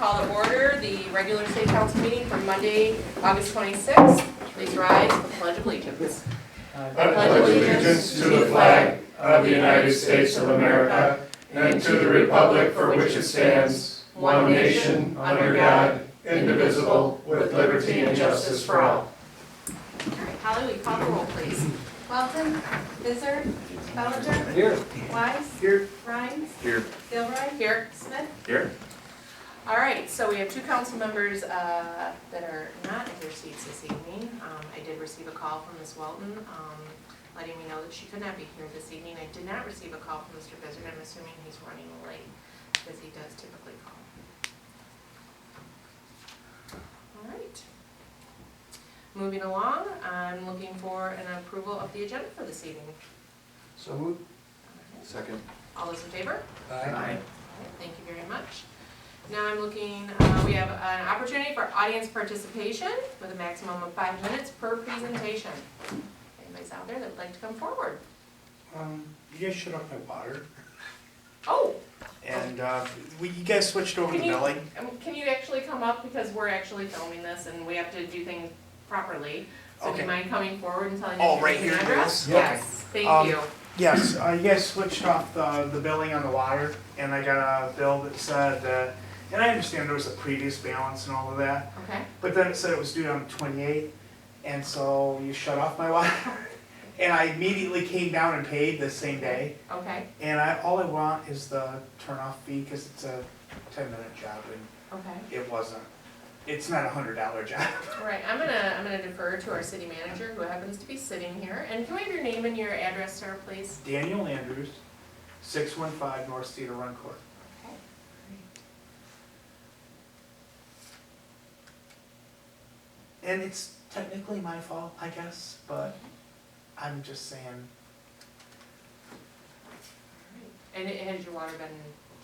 call to order the regular state council meeting for Monday, August 26th. Please rise for the Pledge of Allegiance. I pledge allegiance to the flag of the United States of America and to the republic for which it stands, one nation, under God, indivisible, with liberty and justice for all. All right, Holly, will you call the roll, please? Walton, Bizzard, Bellinger, Here. Wise, Here. Rhines, Here. Gilroy, Here. Smith. Here. All right, so we have two council members that are not in their seats this evening. I did receive a call from Ms. Walton letting me know that she could not be here this evening. I did not receive a call from Mr. Bizzard. I'm assuming he's running late because he does typically call. All right. Moving along, I'm looking for an approval of the agenda for this evening. So moved. All right. Second. All those in favor? Aye. All right, thank you very much. Now I'm looking, we have an opportunity for audience participation with a maximum of 5 minutes per presentation. Anybody's out there that would like to come forward? You guys shut off my water, Oh, and you guys switched over to Can you- billing. can you actually come up, because we're actually filming this and we have to do things properly. So do Okay. you mind coming forward and telling Oh, us your right name and here, address? yes? Yes, Okay. thank you. Yes, you guys switched off the billing on the water, and I got a bill that said, and I understand there was a previous balance and all of that, Okay, but then it said it was due on the 28th, and so you shut off my water. And I immediately came down and paid the same day, okay, and all I want is the turn-off fee, because it's a 10-minute job, and okay. it's not a $100 job. All right, I'm gonna defer to our city manager, who happens to be sitting here. And can we have your name and your address, sir, please? Daniel Andrews, 615 North Cedar Run Court. Okay. And it's technically my fault, I guess, but I'm just saying, And has your water been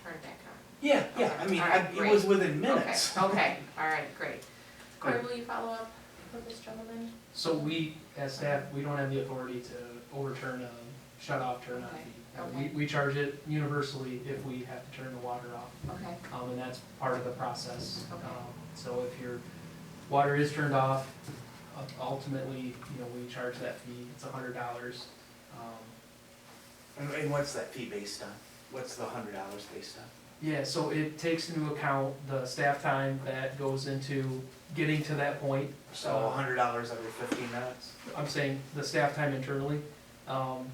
turned back on? yeah, Okay, I mean, all right, it was great. within minutes. Okay, all right, great. Corey, will you follow up with this gentleman? So we, as staff, we don't have the authority to overturn a shut-off, turn-on Okay, fee. okay. We charge it universally if we have to turn the water off, Okay, and that's part of the process. Okay. So if your water is turned off, ultimately, we charge that fee, it's $100. And what's that fee based on? What's the $100 based on? Yeah, so it takes into account the staff time that goes into getting to that point. So $100 every 15 minutes? I'm saying the staff time internally.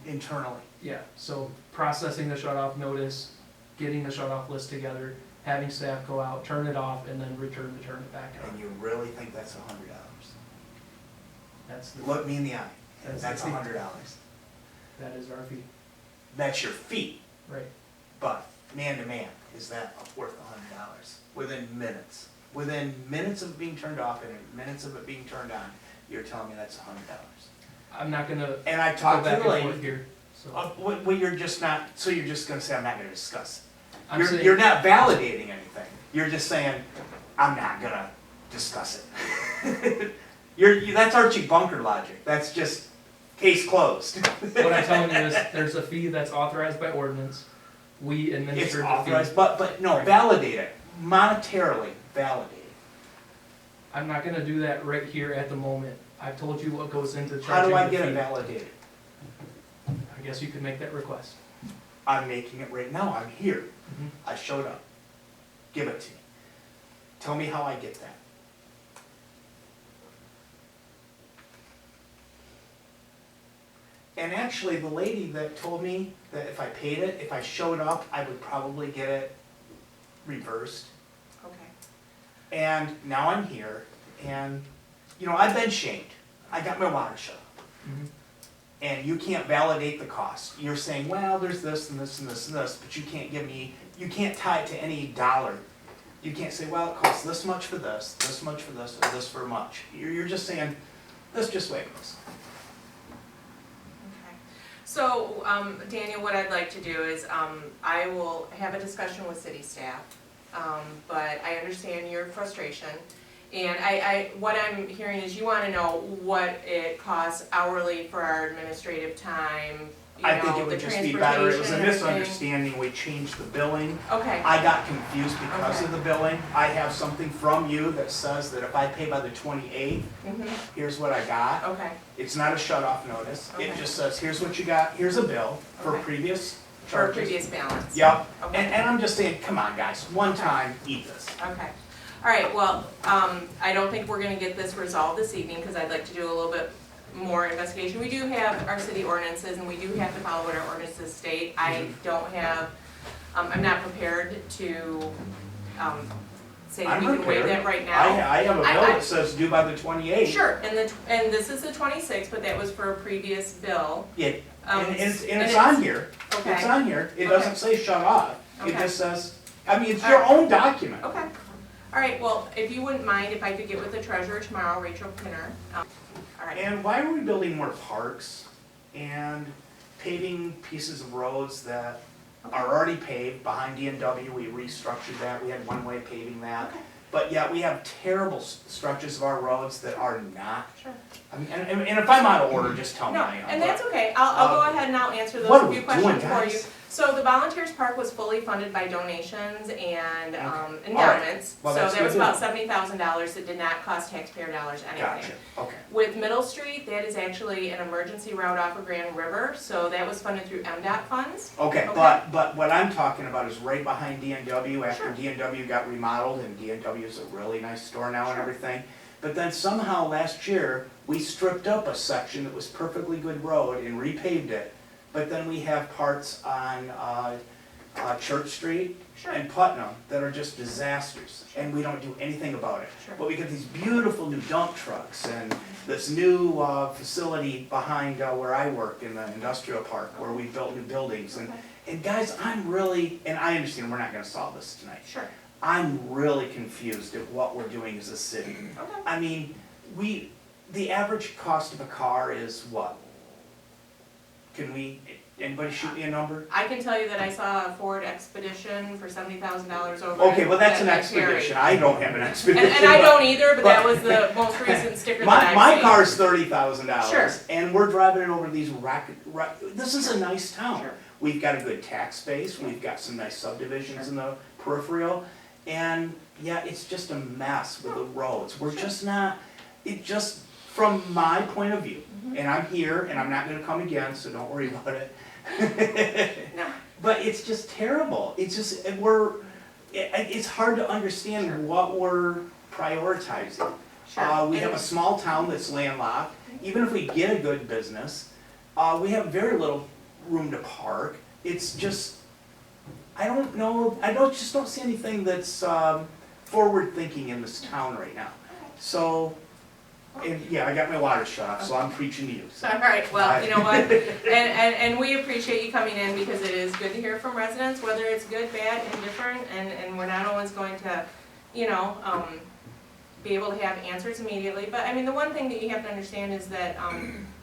Internally? Yeah, so processing the shut-off notice, getting the shut-off list together, having staff go out, turn it off, and then return to turn it back And on. you really think that's $100? That's the, Look me in the eye. That's That's the fee. $100. that is our fee, That's your fee. right? But man to man, is that worth $100? Within minutes. Within minutes of it being turned off and minutes of it being turned on, you're telling me that's $100. I'm not gonna And I go talked to back the and forth lady. here, so. Well, you're just not, so you're just gonna say, I'm not gonna discuss I'm it. saying- You're not validating anything. You're just saying, I'm not gonna discuss it. That's Archie Bunker logic. That's just case closed. What I'm telling you is, there's a fee that's authorized by ordinance, we It's administer the authorized, fee. but no, Right. validate it. Monetarily validate it. I'm not gonna do that right here at the moment. I've told you what goes into How charging do I the get it fee. validated? I guess you could make that request. I'm making it right now. I'm here. Mhm. I showed up. Give it to me. Tell me how I get that. And actually, the lady that told me that if I paid it, if I showed up, I would probably get it reversed. okay, And now I'm here, and, I've been shamed. I got my water shut off. Mhm. And you can't validate the cost. You're saying, well, there's this and this and this and this, but you can't tie it to any dollar. You can't say, well, it costs this much for this much for this, or this for much. You're just saying, that's just the way it goes. okay. So, Daniel, what I'd like to do is, I will have a discussion with city staff, but I understand your frustration. And what I'm hearing is you wanna know what it costs hourly for our administrative time, I think it the would just be better, it was a transportation and everything. misunderstanding, we changed the billing. Okay, I got confused because Okay. of the billing. I have something from you that says that if I pay by the 28th, mhm, here's what I got. okay, It's not a shut-off notice. It Okay. just says, here's what you got, here's a bill for Okay. previous for charges. previous balance. Yep, Okay. and I'm just saying, come on, guys, one time, eat this. Okay, all right, well, I don't think we're gonna get this resolved this evening, because I'd like to do a little bit more investigation. We do have our city ordinances, and we do have to follow what our ordinances state. I don't have, I'm not prepared to, say I'm we can waive prepared. that right now. I have a I- bill that says due by the 28th. Sure, and this is the 26th, but that was for a previous bill. Yeah, Um, and it's on here. It's Okay, on here. It Okay. doesn't say shut off. It Okay. just says, I mean, it's your own document. okay. All right, well, if you wouldn't mind, if I could get with the treasurer tomorrow, Rachel Pinner. All right, And why are we building more parks and paving pieces of roads that are already paved behind DNW? We restructured that, we had one-way paving that. Okay. But yet we have terrible stretches of our roads that are not. sure. I mean, and if I'm out of order, just tell me No, I am. and that's okay, I'll go Um, ahead and I'll answer what are those we few doing, questions for you. guys? So the Volunteers Park was fully funded by donations and Okay. endowments. Well, So that's that was good to about know. $70,000, it did not cost taxpayer dollars anything. Gotcha, okay. With Middle Street, that is actually an emergency route off of Grand River, so that was funded through MDOT funds. Okay, Okay. but what I'm talking about is right behind DNW, after Sure. DNW got remodeled, and DNW is a really nice store now and Sure. everything. But then somehow last year, we stripped up a section that was perfectly good road and repaved it. But then we have parts on, Church Street Sure. and Putnam that are just disasters, and we don't do anything about it. Sure. But we get these beautiful new dump trucks and this new, facility behind, where I work in the industrial park, where we built new buildings. Okay. And guys, I'm really, and I understand we're not gonna solve this tonight. Sure, I'm really confused at what we're doing as a city. okay. I mean, the average cost of a car is what? Anybody shoot me a number? I can tell you that I saw a Ford Expedition for $70,000 over. Okay, well, that's an at Perry. expedition. I don't have an expedition. And I but- don't either, but that but- was the most recent sticker that I've My seen. car's $30,000. Sure. And we're driving it over these this is a nice town. Sure. We've got a good tax base, we've got some nice subdivisions in the peripheral, and yeah, it's just a mess with the roads. We're just not, from my point of view, Mhm. and I'm here, and I'm not gonna come again, so don't worry about it. No, But it's just terrible. It's just, it's hard to understand Sure. what we're prioritizing. sure. We have a And- small town that's landlocked. Even if we get a good business, we have very little room to park. It's just, I don't know, just don't see anything that's forward thinking in this town right now. So, and yeah, I got my water shut off, so I'm preaching to you. So. All right, well, you know what, and we appreciate you coming in, because it is good to hear from residents, whether it's good, bad, indifferent, and we're not always going to, you know, be able to have answers immediately, but I mean, the one thing that you have to understand is that,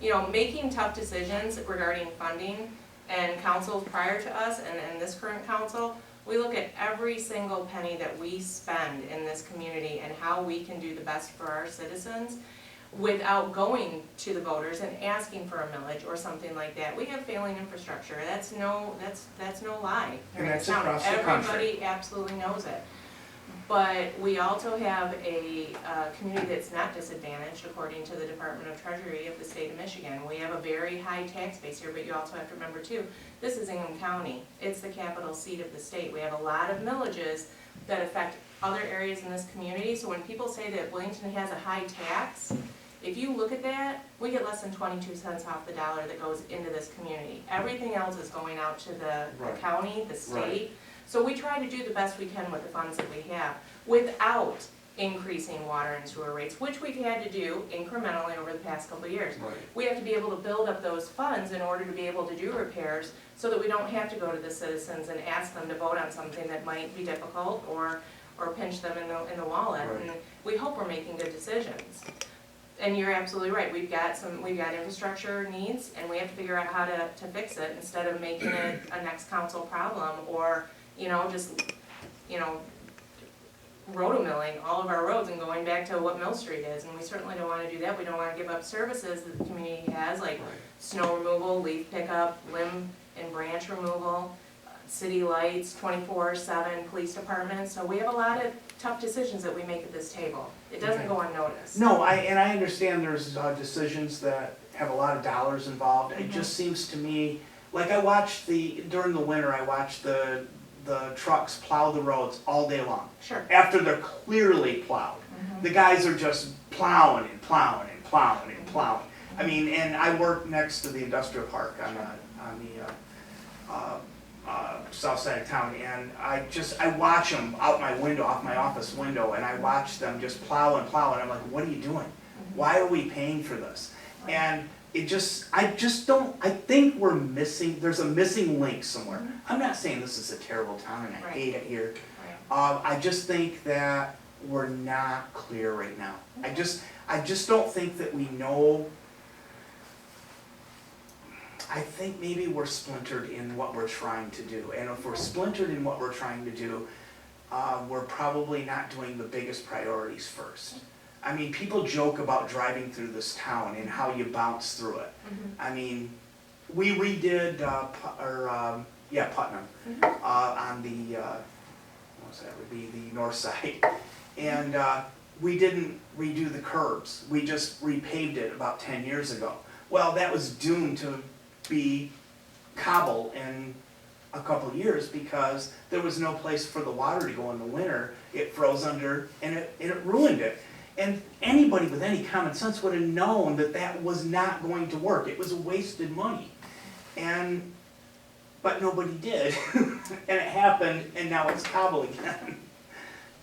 you know, making tough decisions regarding funding, and councils prior to us, and this current council, we look at every single penny that we spend in this community and how we can do the best for our citizens without going to the voters and asking for a millage or something like that. We have failing infrastructure, that's no lie. And that's It's not. across the country. Everybody absolutely knows it. But we also have a community that's not disadvantaged according to the Department of Treasury of the state of Michigan. We have a very high tax base here, but you also have to remember too, this is Ingham County. It's the capital seat of the state. We have a lot of millages that affect other areas in this community. So when people say that Williamston has a high tax, if you look at that, we get less than 22 cents off the dollar that goes into this community. Everything else is going out to the Right. county, the state. Right. So we try to do the best we can with the funds that we have without increasing water and sewer rates, which we've had to do incrementally over the past couple of years. Right. We have to be able to build up those funds in order to be able to do repairs so that we don't have to go to the citizens and ask them to vote on something that might be difficult or pinch them in the wallet. Right. And we hope we're making good decisions. And you're absolutely right, we've got infrastructure needs and we have to figure out how to fix it instead of making it a next council problem or, you know, just, you know, rotomilling all of our roads and going back to what Mill Street is, and we certainly don't wanna do that. We don't wanna give up services that the community has, like snow removal, leaf pickup, limb and branch removal, city lights, 24/7, police department. So we have a lot of tough decisions that we make at this table. It doesn't go unnoticed. No, I understand there's decisions that have a lot of dollars involved. It just seems to me, like I watched during the winter, I watched the trucks plow the roads all day long. Sure. After they're clearly plowed. The guys are just plowing and plowing and plowing and plowing. I mean, and I work next to the industrial park on the south side of town, and I watch them out my window, off my office window, and I watch them just plow and plow, and I'm like, what are you doing? Why are we paying for this? And I think there's a missing link somewhere. I'm not saying this is a terrible town and I hate it here. I just think that we're not clear right now. I just don't think that we know. I think maybe we're splintered in what we're trying to do. And if we're splintered in what we're trying to do, we're probably not doing the biggest priorities first. I mean, people joke about driving through this town and how you bounce through it. I mean, we redid, Putnam, on the, would be the north side. And we didn't redo the curbs. We just repaved it about 10 years ago. Well, that was doomed to be cobble in a couple of years because there was no place for the water to go in the winter. It froze under and it ruined it. And anybody with any common sense would have known that that was not going to work. It was wasted money. But nobody did. And it happened, and now it's cobble again.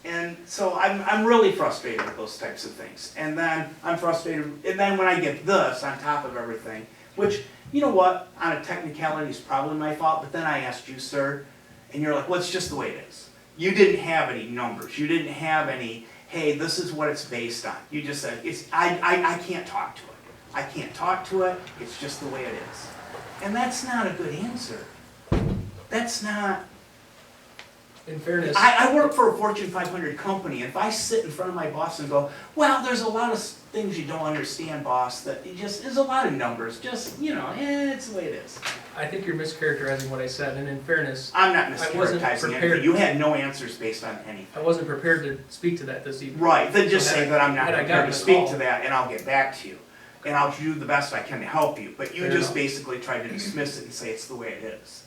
And so I'm really frustrated with those types of things. And then I'm frustrated, and then when I get this on top of everything, which, you know what, on a technicality is probably my fault, but then I asked you, sir, and you're like, well, it's just the way it is. You didn't have any numbers. You didn't have any, hey, this is what it's based on. You just said, I can't talk to it. I can't talk to it, it's just the way it is. And that's not a good answer. That's not... In fairness. I work for a Fortune 500 company, and if I sit in front of my boss and go, well, there's a lot of things you don't understand, boss, that there's a lot of numbers, just, it's the way it is. I think you're mischaracterizing what I said, and in fairness, I'm not I wasn't mischaracterizing prepared. anything. You had no answers based on anything. I wasn't prepared to speak to that this evening. Right, then just So say that I'm not had I prepared gotten to the speak call- to that, and I'll get back to you. And I'll do the best I can to help you, but you Fair just enough. basically tried to dismiss it and say it's the way it is.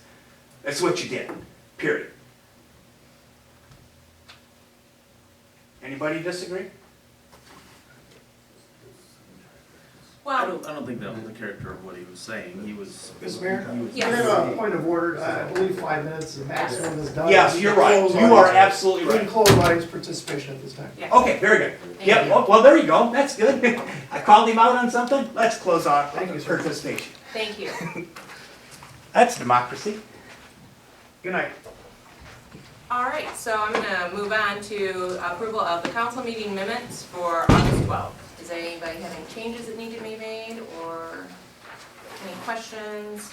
That's what you did, period. Anybody disagree? I Well, don't think that was the character of what he was saying. He was. Ms. Mayor? Yes. I have a point of order. I believe 5 minutes, the maximum is done. Yes, you're right. Close You are audience. absolutely We can right. close audience participation at this time. yeah. Okay, very good. Thank Yep, you. well, there you go, that's good. I called him out on something, let's close out Thank you, sir. participation. Thank you. That's democracy. Good night. All right, so I'm gonna move on to approval of the council meeting minutes for August 12th. Does anybody have any changes that need to be made, or any questions?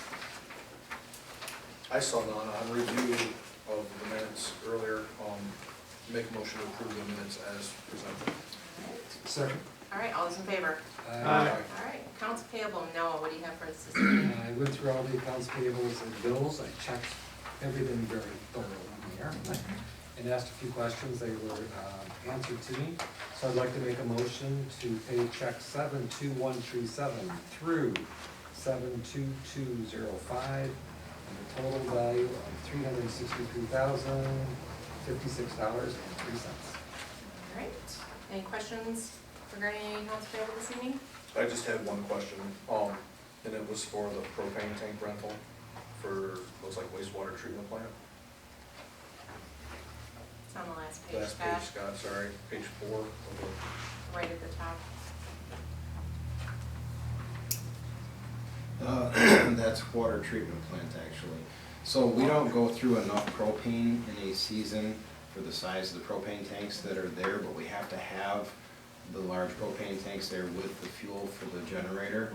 I saw none on review of the minutes earlier. Make a motion to approve the minutes as presented. Second. All right, all those in favor? Aye. All right, accounts payable, Noah, what do you have for us this evening? I went through all the accounts payables and bills, I checked everything very thoroughly here, and asked a few questions, they were answered to me. So I'd like to make a motion to pay check 72137 through 72205, and a total value of $363,056.03. All right, any questions regarding any accounts payable this evening? I just had one question, and it was for the propane tank rental for, looks like wastewater treatment plant. It's on the last page, Last page, Scott, Scott, sorry, page 4 of the. right at the top. That's water treatment plant, actually. So we don't go through enough propane in a season for the size of the propane tanks that are there, but we have to have the large propane tanks there with the fuel for the generator.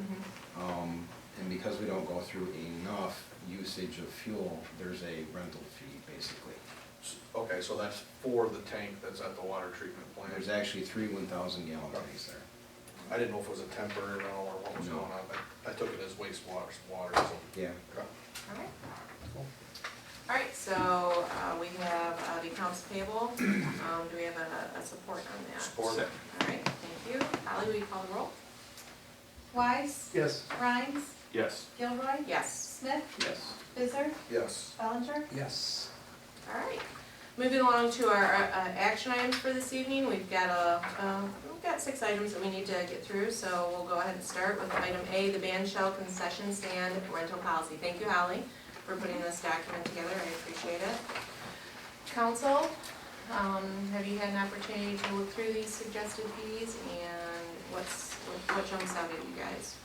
And because we don't go through enough usage of fuel, there's a rental fee, basically. Okay, so that's for the tank that's at the water treatment plant. There's actually 3 1,000-gallon tanks there. I didn't know if it was a temporary rental or what was No. going on, but I took it as wastewater, so. Yeah. Okay. All right. All right, so we have the accounts payable. Do we have a support on that? Support. All right, thank you. Holly, will you call the roll? Wise, Yes. Rhines, Yes. Gilroy, Yes. Smith, Yes. Bizzard, Yes. Bellinger. Yes. All right. Moving along to our action items for this evening, we've got 6 items that we need to get through, so we'll go ahead and start with item A, the band shell concession stand rental policy. Thank you, Holly, for putting this document together, I appreciate it. Council, have you had an opportunity to look through these suggested fees, and what jumps out at you guys?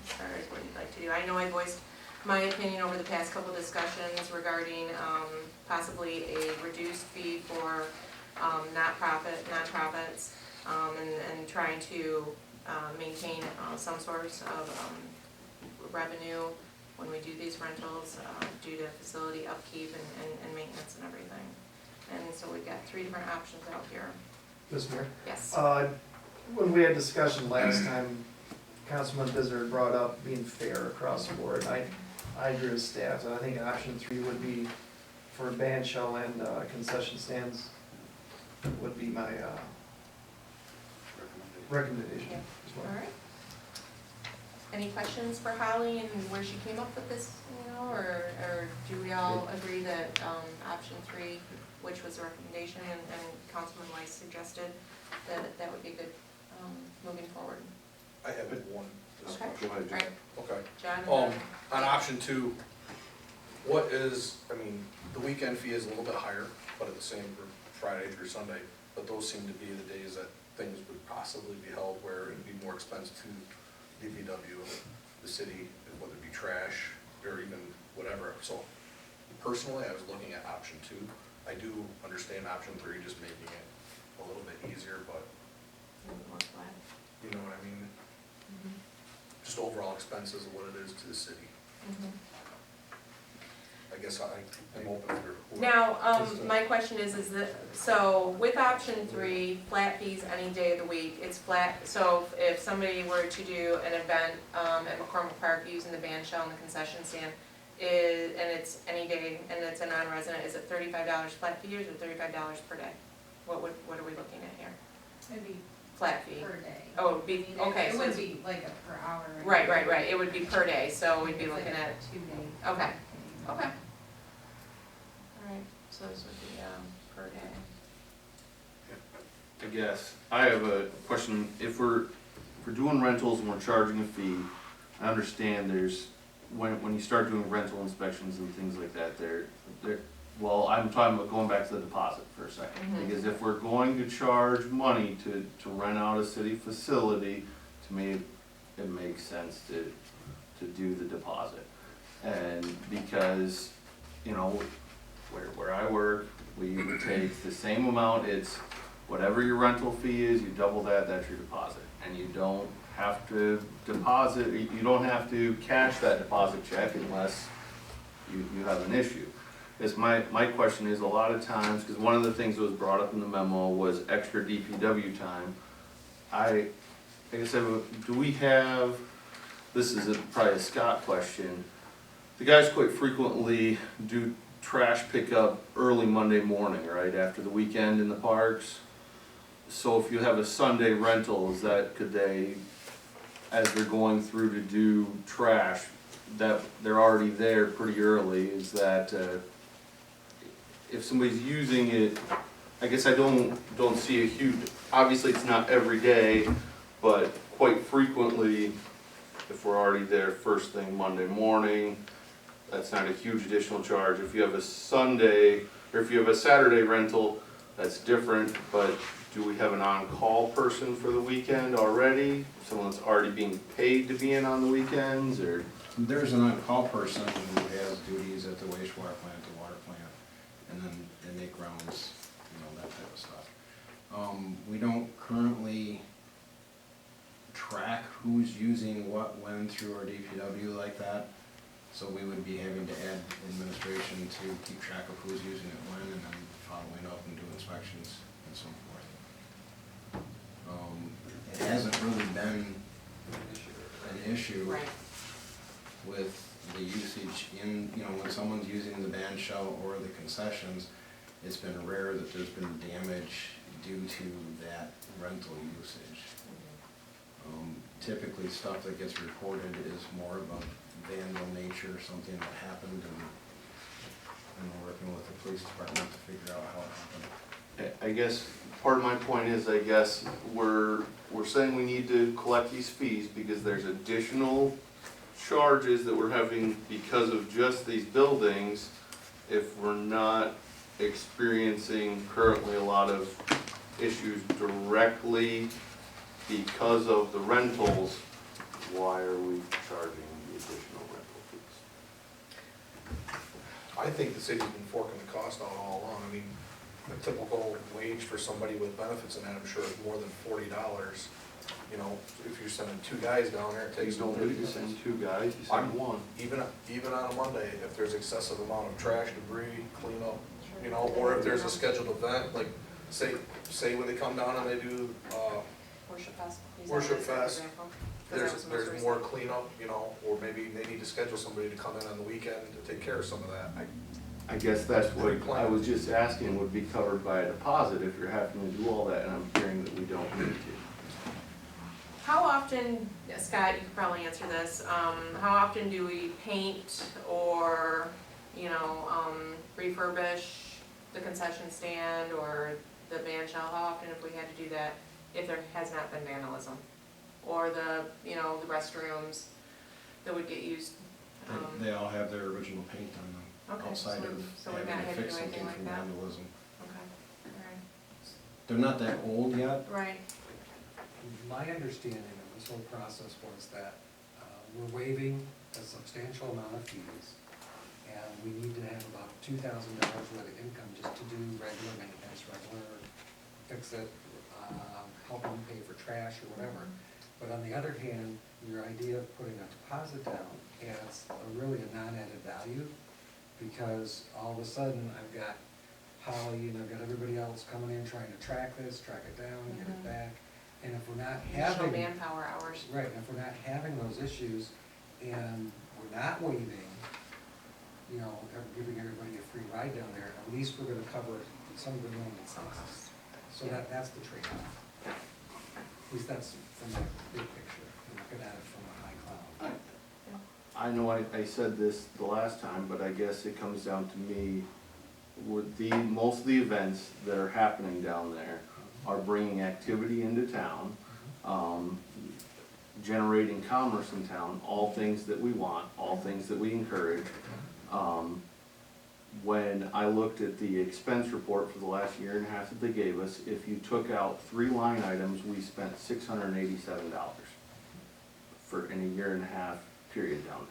As far as what you'd like to do, I know I voiced my opinion over the past couple discussions regarding possibly a reduced fee for nonprofits, and trying to maintain some source of revenue when we do these rentals due to facility upkeep and maintenance and everything. And so we've got 3 different options out here. Mr. Mayor? Yes. When we had discussion last time, Councilman Bizzard brought up being fair across the board. I agree with staff, and I think option 3 would be for band shell and concession stands would be my recommendation as well. All right. Any questions for Holly and where she came up with this, or do we all agree that option 3, which was a recommendation, and Councilman Weiss suggested that would be good moving forward? I have one Okay. discussion. All right, Okay. John? On option 2, what is, the weekend fee is a little bit higher, but it's the same for Friday through Sunday, but those seem to be the days that things would possibly be held where it'd be more expensive to DPW, the city, whether it be trash or even whatever. So personally, I was looking at option 2. I do understand option 3, just making it a little bit easier, but A little bit more flat. you know what I mean? Mhm. Just overall expenses of what it is to the city. Mhm. I guess I'm open for. Now, my question is that, so with option 3, flat fees any day of the week, it's flat, so if somebody were to do an event at McCormick Park using the band shell and the concession stand, and it's any day, and it's a non-resident, is it $35 flat fee, or is it $35 per day? What are we looking at here? It'd be Flat fee? per day. Oh, it would be, okay. It so would it's- be like a per hour. Right, it would be per day, so we'd be It's like looking a at, 2-day. okay. Okay. All right, so this would be per day. I guess, I have a question, if we're doing rentals and we're charging a fee, I understand there's, when you start doing rental inspections and things like that, well, I'm talking about going back to the deposit for a second. Mhm. Because if we're going to charge money to rent out a city facility, to me, it makes sense to do the deposit. And because, where I work, we would take the same amount, it's whatever your rental fee is, you double that, that's your deposit. And you don't have to deposit, you don't have to cash that deposit check unless you have an issue. Is my question is, a lot of times, because one of the things that was brought up in the memo was extra DPW time. Like I said, do we have, this is probably a Scott question, the guys quite frequently do trash pickup early Monday morning, right, after the weekend in the parks. So if you have a Sunday rental, could they, as they're going through to do trash, that they're already there pretty early, is that, if somebody's using it, I guess I don't see a huge, obviously it's not every day, but quite frequently, if we're already there first thing Monday morning, that's not a huge additional charge. If you have a Sunday, or if you have a Saturday rental, that's different, but do we have an on-call person for the weekend already? Someone that's already being paid to be in on the weekends, or? There's an on-call person who has duties at the wastewater plant, the water plant, and then they make rounds, that type of stuff. We don't currently track who's using what when through our DPW like that. So we would be having to add administration to keep track of who's using it when, and then following up and do inspections and so forth. It hasn't really been an issue Right. with the usage in, you know, when someone's using the band shell or the concessions, it's been rare that there's been damage due to that rental usage. Typically, stuff that gets reported is more of a vandal nature, something that happened, and we're working with the police department to figure out how it happened. I guess part of my point is, I guess, we're saying we need to collect these fees because there's additional charges that we're having because of just these buildings if we're not experiencing currently a lot of issues directly because of the rentals. Why are we charging the additional rental fees? I think the city's been forking the cost out all along. I mean, the typical wage for somebody with benefits and that, I'm sure is more than $40. You know, if you're sending 2 guys down there, it You takes don't need to send 2 guys, you send 1. even on a Monday, if there's excessive amount of trash, debris, cleanup, you know, or if there's a scheduled event, like, say when they come down and they do, Worship Fest. Use that Worship as an Fest. example, 'cause that was the most there's more recent. cleanup, you know, or maybe they need to schedule somebody to come in on the weekend to take care of some of that. I guess that's what I was just asking, would be covered by a deposit if you're having to do all that, and I'm hearing that we don't need to. How often, Scott, you could probably answer this, how often do we paint or, you know, refurbish the concession stand or the band shell? How often have we had to do that if there has not been vandalism? Or the, you know, the restrooms that would get used? They all have their original paint on them, Okay, outside so of we've not having had to to fix do anything something like from that? vandalism. Okay, They're not that old yet. right, My understanding of this whole process was that we're waiving a substantial amount of fees, and we need to have about $2,000 worth of income just to do regular maintenance, regular fix it, help them pay for trash or whatever. But on the other hand, your idea of putting a deposit down adds really a non-added value, because all of a sudden, I've got Holly and I've got everybody else coming in trying to track this, track it down, get it back. And if we're not additional having, manpower hours. right, and if we're not having those issues and we're not waiving, you know, giving everybody a free ride down there, at least we're gonna cover some of the normal costs. So that's the trade-off. At least that's from the big picture, looking at it from a high cloud. I know I said this the last time, but I guess it comes down to me, with most of the events that are happening down there are bringing activity into town, generating commerce in town, all things that we want, all things that we encourage. When I looked at the expense report for the last year and a half that they gave us, if you took out 3 line items, we spent $687 in a year and a half period down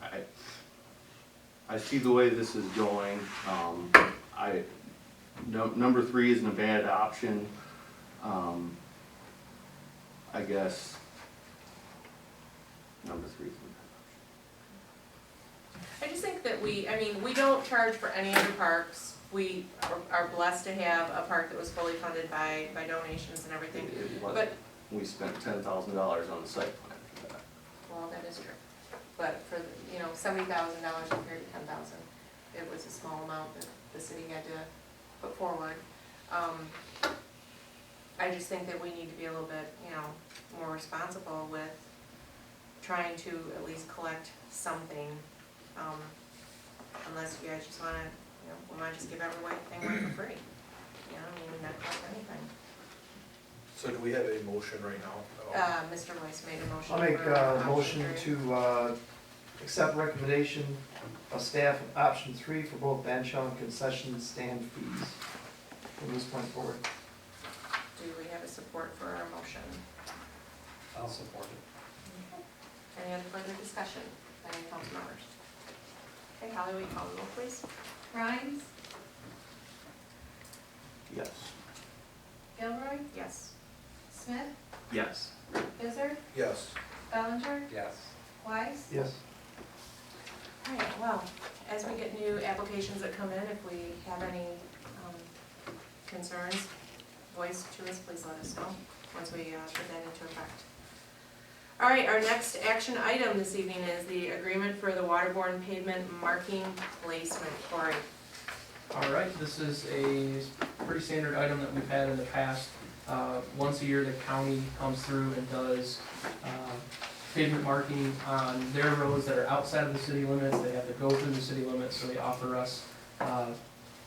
there. I see the way this is going. Number 3 isn't a bad option. I guess number 3 isn't a bad I just think that we don't charge for any other parks. We are blessed to have a park that was fully funded by donations and everything. option. But, We spent $10,000 on the site plan for that. well, that is true. But for, you know, $70,000 compared to 10,000, it was a small amount that the city had to put forward. I just think that we need to be a little bit, you know, more responsible with trying to at least collect something. Unless you guys just wanna, you know, we might just give everything away for free. You know, I mean, not collect anything. So do we have a motion right now at all? Mr. Royce made a motion. I'll make for a option motion 3. to accept recommendation of staff of option 3 for both band shell and concession stand fees from this point forward. Do we have a support for our motion? I'll support it. Any other further discussion by any council members? Okay, Holly, will you call the roll, please? Grimes, Yes. Gilroy, Yes. Smith, Yes. Bizzard, Yes. Bellinger, Yes. Weiss, Yes. All right, well, as we get new applications that come in, if we have any concerns, voice to us, please let us know, once we put that into effect. All right, our next action item this evening is the agreement for the waterborne pavement marking placement. Corey? All right, this is a pretty standard item that we've had in the past. Once a year, the county comes through and does pavement marking on their roads that are outside of the city limits. They have to go through the city limits, so they offer us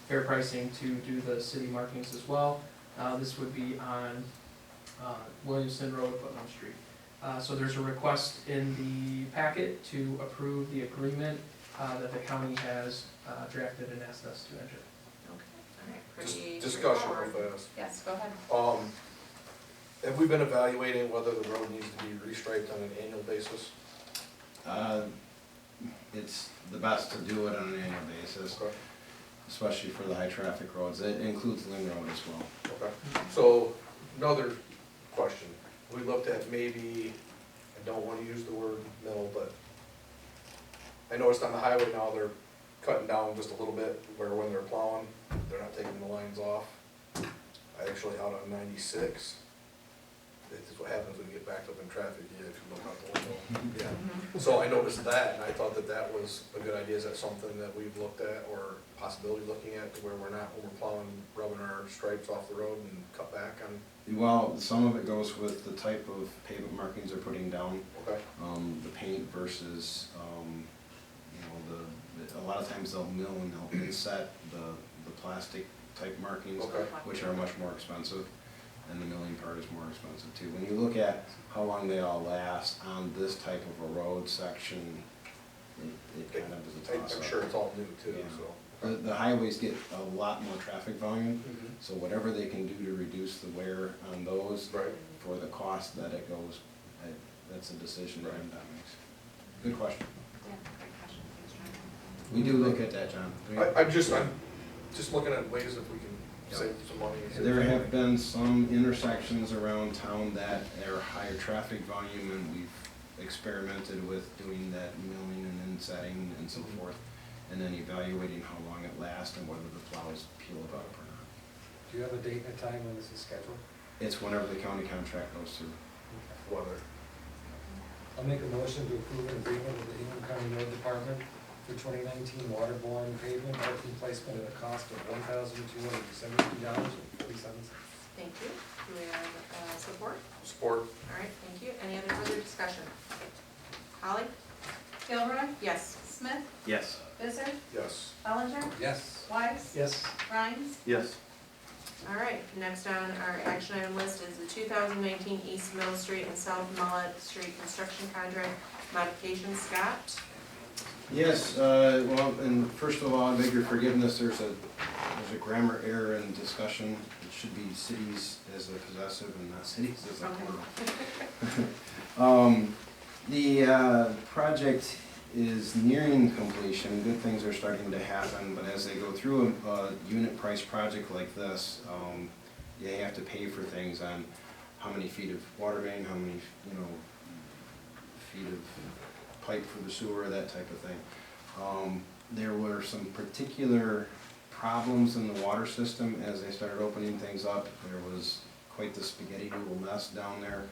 fair pricing to do the city markings as well. This would be on Williamston Road, Putnam Street. So there's a request in the packet to approve the agreement that the county has drafted and asked us to enter. Okay, all right, pretty Discussion real straightforward. fast. Yes, go ahead. Have we been evaluating whether the road needs to be restriped on an annual basis? It's the best to do it on an annual basis, Okay. especially for the high-traffic roads. It includes Lynn Road as well. Okay, so another question. We looked at maybe, I don't wanna use the word mill, but I noticed on the highway now they're cutting down just a little bit where when they're plowing, they're not taking the lines off. I actually out on 96, this is what happens when you get backed up in traffic, you have to look out the window. Yeah. So I noticed that and I thought that that was a good idea. Is that something that we've looked at or possibility looking at to where we're not, when we're plowing, rubbing our stripes off the road and cut back on? Well, some of it goes with the type of pavement markings they're putting down, Okay, the paint versus, you know, a lot of times they'll mill and they'll inset the plastic type markings, okay, which are much more expensive, and the milling part is more expensive too. When you look at how long they all last on this type of a road section, it kind of is a toss-up. I'm sure it's all new too, Yeah. so. The highways get a lot more traffic volume, Mhm. so whatever they can do to reduce the wear on those Right, for the cost that it goes, that's a decision that Right. MDOT makes. Good question. Yeah, great question, thanks, John. We do look at that, John. I'm just looking at ways if we can save some money. There have been some intersections around town that are higher traffic volume, and we've experimented with doing that milling and insetting and so forth, and then evaluating how long it lasts and whether the plows peel it up or not. Do you have a date and a time when this is scheduled? It's whenever the county contract goes through. Weather. I'll make a motion to approve an agreement with the Ingham County Road Department for 2019 waterborne pavement marking placement at a cost of $1,272.47. Thank you. Do we have support? Support. All right, thank you. Any other further discussion? Holly? Gilroy, Yes. Smith, Yes. Bizzard, Yes. Bellinger, Yes. Weiss, Yes. Rhines, Yes. All right, next on our action item list is the 2019 East Mill Street and South Mullet Street construction contract modification. Scott? Yes, well, and first of all, I beg your forgiveness, there's a grammar error in discussion. It should be cities as a possessive and not cities as a plural. The project is nearing completion. Good things are starting to happen, but as they go through a unit price project like this, you have to pay for things on how many feet of water main, how many, feet of pipe for the sewer, that type of thing. There were some particular problems in the water system as they started opening things up. There was quite the spaghetti noodle mess down there,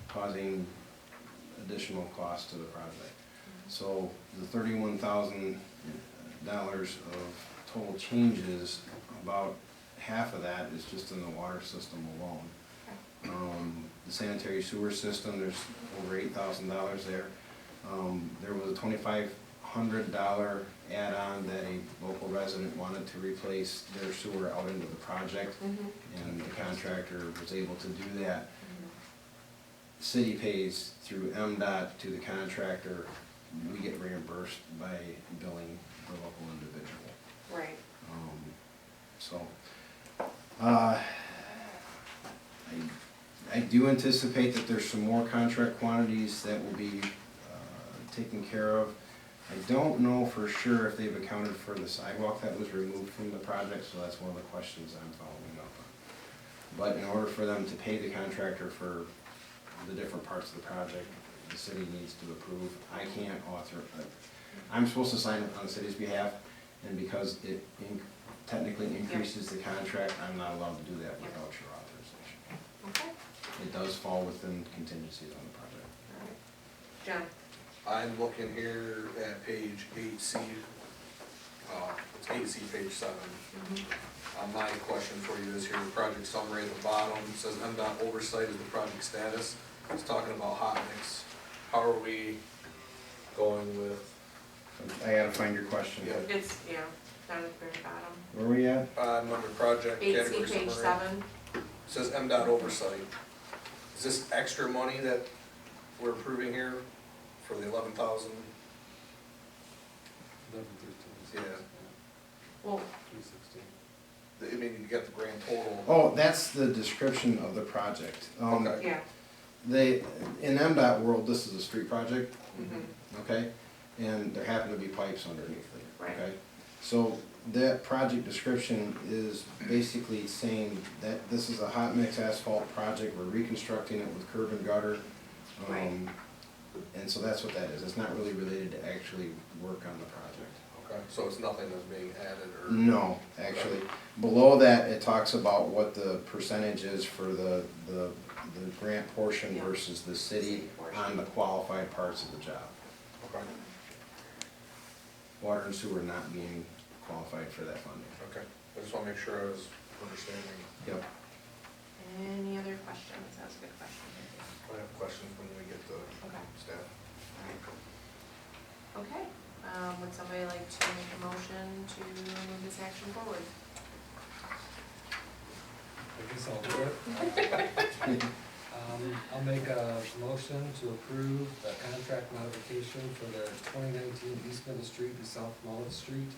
causing additional cost to the project. So the $31,000 of total changes, about half of that is just in the water system alone. The sanitary sewer system, there's over $8,000 there. There was a $2,500 add-on that a local resident wanted to replace their sewer out into the project, and the contractor was able to do that. City pays through MDOT to the contractor. We get reimbursed by billing the local individual. Right. I do anticipate that there's some more contract quantities that will be taken care of. I don't know for sure if they've accounted for the sidewalk that was removed from the project, so that's one of the questions I'm following up on. But in order for them to pay the contractor for the different parts of the project, the city needs to approve. I can't author, I'm supposed to sign it on the city's behalf, and because it technically increases the contract, I'm not allowed to do that without your authorization. Okay, It does fall within contingencies on the project. all right. John? I'm looking here at page 8C, it's 8C, page 7. My question for you is here, the project summary at the bottom, it says MDOT oversight of the project status. It's talking about hot mix. How are we going with, I gotta find your question. Yeah. It's, yeah, down at the very bottom. Where are we at? under project 8C, category page summary? 7. It says MDOT oversight. Is this extra money that we're approving here for the 11,000? 11, 13. Yeah. Well, 316. I mean, you got the grand total. Oh, that's the description of the project. Okay. yeah. They, in MDOT world, this is a street project, Mm-hmm. okay? And there happen to be pipes underneath it, Right. okay? So that project description is basically saying that this is a hot mix asphalt project, we're reconstructing it with curb and gutter. Right. And so that's what that is, it's not really related to actually work on the project. Okay, so it's nothing that's being added or? No, actually, below that, it talks about what the percentage is for the grant portion Yeah. versus the city City portion. on the qualified parts of the job. Okay, Water and sewer not being qualified for that funding. okay. I just wanna make sure I was understanding. Yep. Any other questions? That was a good question. I have questions when we get to Okay. staff. Okay, would somebody like to make a motion to move this action forward? I guess I'll do it. I'll make a motion to approve the contract modification for the 2019 East Middle Street and South Mullet Street,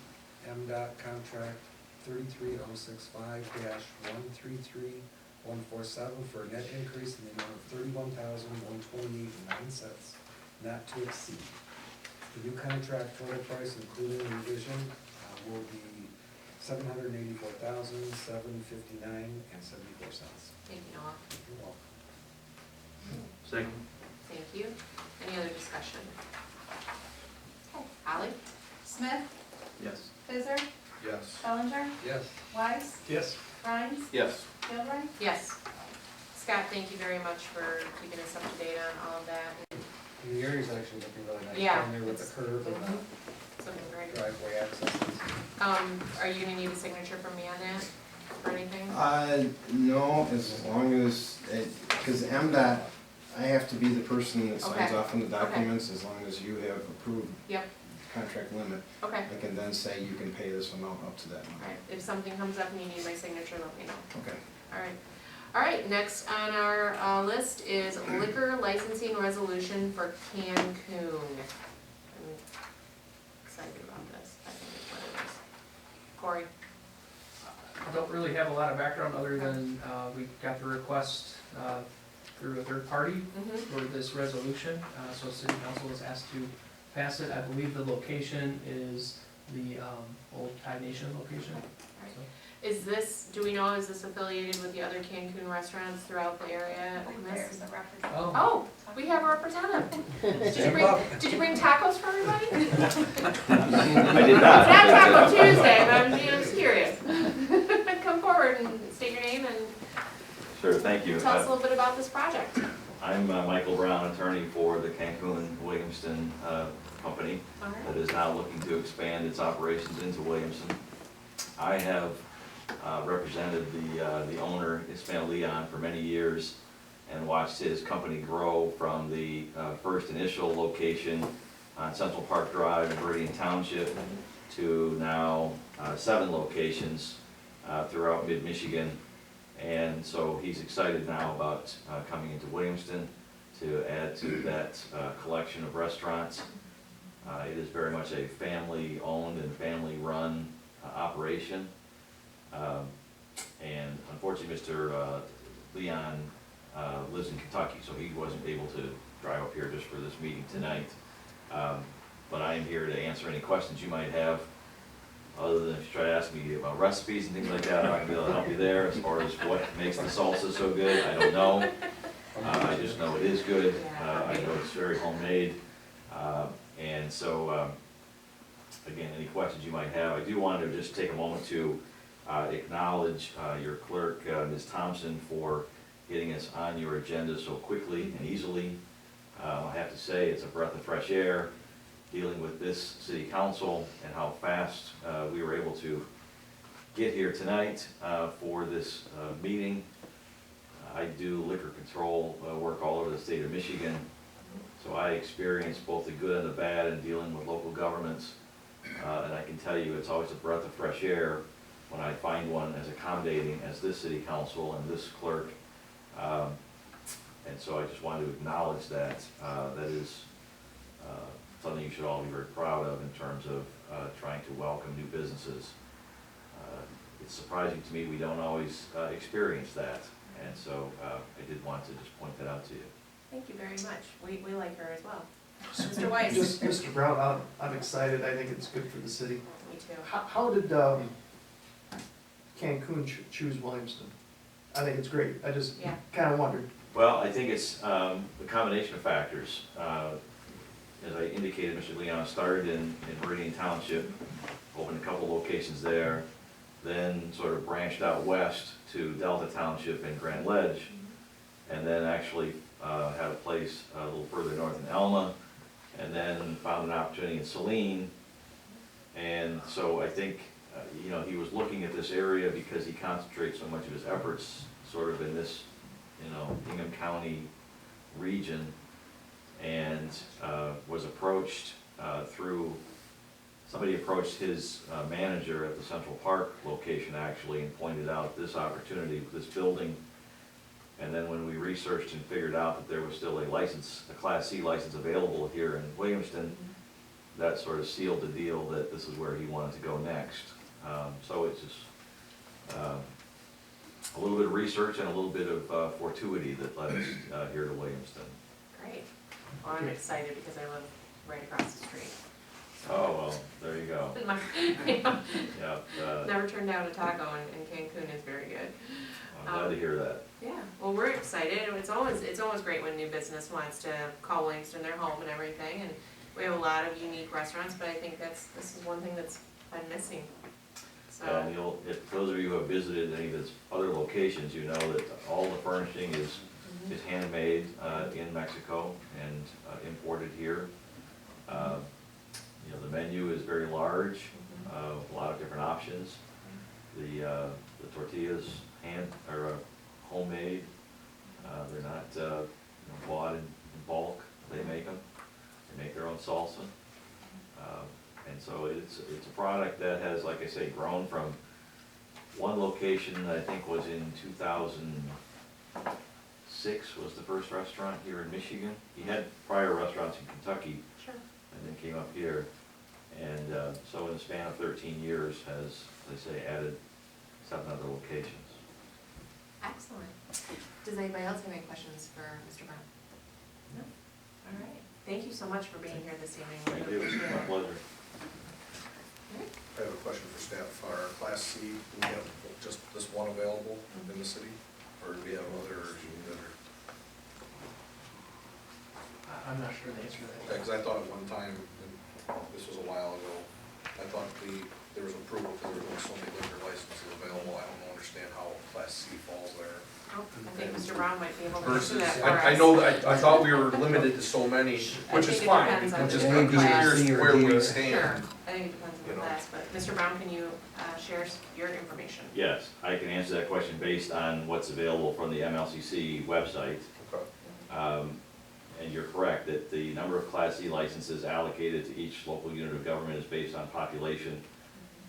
MDOT contract 33065-133147 for a net increase in the amount of $31,128.09, not to exceed. The new contract total price, including revision, will be $784,759.74. Thank you, Noah. You're welcome. Second. Thank you. Any other discussion? Okay, Holly? Smith, Yes. Bizzard, Yes. Bellinger, Yes. Wise, Yes. Rhines, Yes. Gilroy. Yes. Scott, thank you very much for keeping us up to date on all of that. And the area's actually looking really nice Yeah, down there with it's- the curve and Mhm. Something the great. driveway accesses. Are you gonna need a signature from me on that, or anything? No, as long as, because MDOT, I have to be the person that signs Okay. off on the documents, as long as you have approved Yep, contract limit. okay. I can then say you can pay this amount up to that amount. Alright, if something comes up and you need my signature, let me know. Okay. Alright. Alright, next on our list is liquor licensing resolution for Cancun. I'm excited about this, I think it's what it is. Corey? I don't really have a lot of background other than, we got the request, through a third party Mm-hmm. for this resolution, so city council was asked to pass it. I believe the location is the, old Thai Nation location. So, Is this, do we know, is this affiliated with the other Cancun restaurants throughout the area? There's the representative. Oh, Oh, we have a representative. Did you bring tacos for everybody? I did It's not. not Taco Tuesday, but I'm just curious. Come forward and state your name and Sure, thank you. tell us a little bit about this project. I'm Michael Brown, attorney for the Cancun Williamston company All that right. is now looking to expand its operations into Williamston. I have represented the owner, Ismail Leon, for many years and watched his company grow from the first initial location on Central Park Drive in Meridian Township to now 7 locations throughout mid-Michigan. And so he's excited now about coming into Williamston to add to that collection of restaurants. It is very much a family-owned and family-run operation. And unfortunately, Mr. Leon lives in Kentucky, so he wasn't able to drive up here just for this meeting tonight. But I am here to answer any questions you might have, other than if you try to ask me about recipes and things like that. I'm not gonna be able to help you there. As far as what makes the salsa so good, I don't know. I just know it is good, I know it's very homemade, and so, again, any questions you might have, I do want to just take a moment to acknowledge your clerk, Ms. Thompson, for getting us on your agenda so quickly and easily. I have to say, it's a breath of fresh air dealing with this city council and how fast we were able to get here tonight for this meeting. I do liquor control work all over the state of Michigan, so I experience both the good and the bad in dealing with local governments. And I can tell you, it's always a breath of fresh air when I find one as accommodating as this city council and this clerk. And so I just wanted to acknowledge that. That is something you should all be very proud of in terms of trying to welcome new businesses. It's surprising to me we don't always experience that, and so I did want to just point that out to you. Thank you very much. We like her as well. Mr. Weiss? Just, Mr. Brown, I'm excited, I think it's good for the city. Me too. How did Cancun choose Williamston? I think it's great, I just Yeah. kinda wondered. Well, I think it's a combination of factors. As I indicated, Mr. Leon started in Meridian Township, opened a couple locations there, then sort of branched out west to Delta Township and Grand Ledge, and then actually had a place a little further north in Alma, and then found an opportunity in Saline. And so I think, you know, he was looking at this area because he concentrates so much of his efforts sort of in this, you know, Hingham County region, and was approached through, somebody approached his manager at the Central Park location actually and pointed out this opportunity with this building. And then when we researched and figured out that there was still a license, a Class C license available here in Williamston, that sort of sealed the deal that this is where he wanted to go next. So it's just a little bit of research and a little bit of fortuity that led us here to Williamston. Great. Well, I'm excited because I live right across the street. Oh, well, there you go. Yeah, Never turned down a taco, and Cancun is very good. I'm glad to hear that. Yeah, well, we're excited. It's always great when new business wants to call Williamston their home and everything, and we have a lot of unique restaurants, but I think this is one thing that's been missing. So, And if those of you who have visited any of its other locations, you know that all the furnishing is handmade in Mexico and imported here. You know, the menu is very large, a lot of different options. The tortillas are homemade. They're not you know, bought in bulk. They make them. They make their own salsa. And so it's a product that has, like I say, grown from one location that I think was in 2006 was the first restaurant here in Michigan. He had prior restaurants in Kentucky sure. and then came up here. And so in the span of 13 years has, as I say, added 7 other locations. Excellent. Does anybody else have any questions for Mr. Brown? No? All right. Thank you so much for being here this evening. We Thank you, appreciate my it. pleasure. I have a question for staff. Our Class C, do we have just this one available in the city? Or do we have others that are? I'm not sure the answer to that. Because I thought at one time, and this was a while ago, I thought there was approval because there were only so many liquor licenses available. I don't understand how Class C falls there. Oh, I think Mr. Brown might be able to answer Versus, that for us. I know that, I thought we were limited to so many, which I is think it fine, depends on which is the I'm just class. curious where we Sure, stand. I think it depends on You the know. class, but Mr. Brown, can you share your information? Yes, I can answer that question based on what's available from the MLCC website. Okay. And you're correct that the number of Class C licenses allocated to each local unit of government is based on population.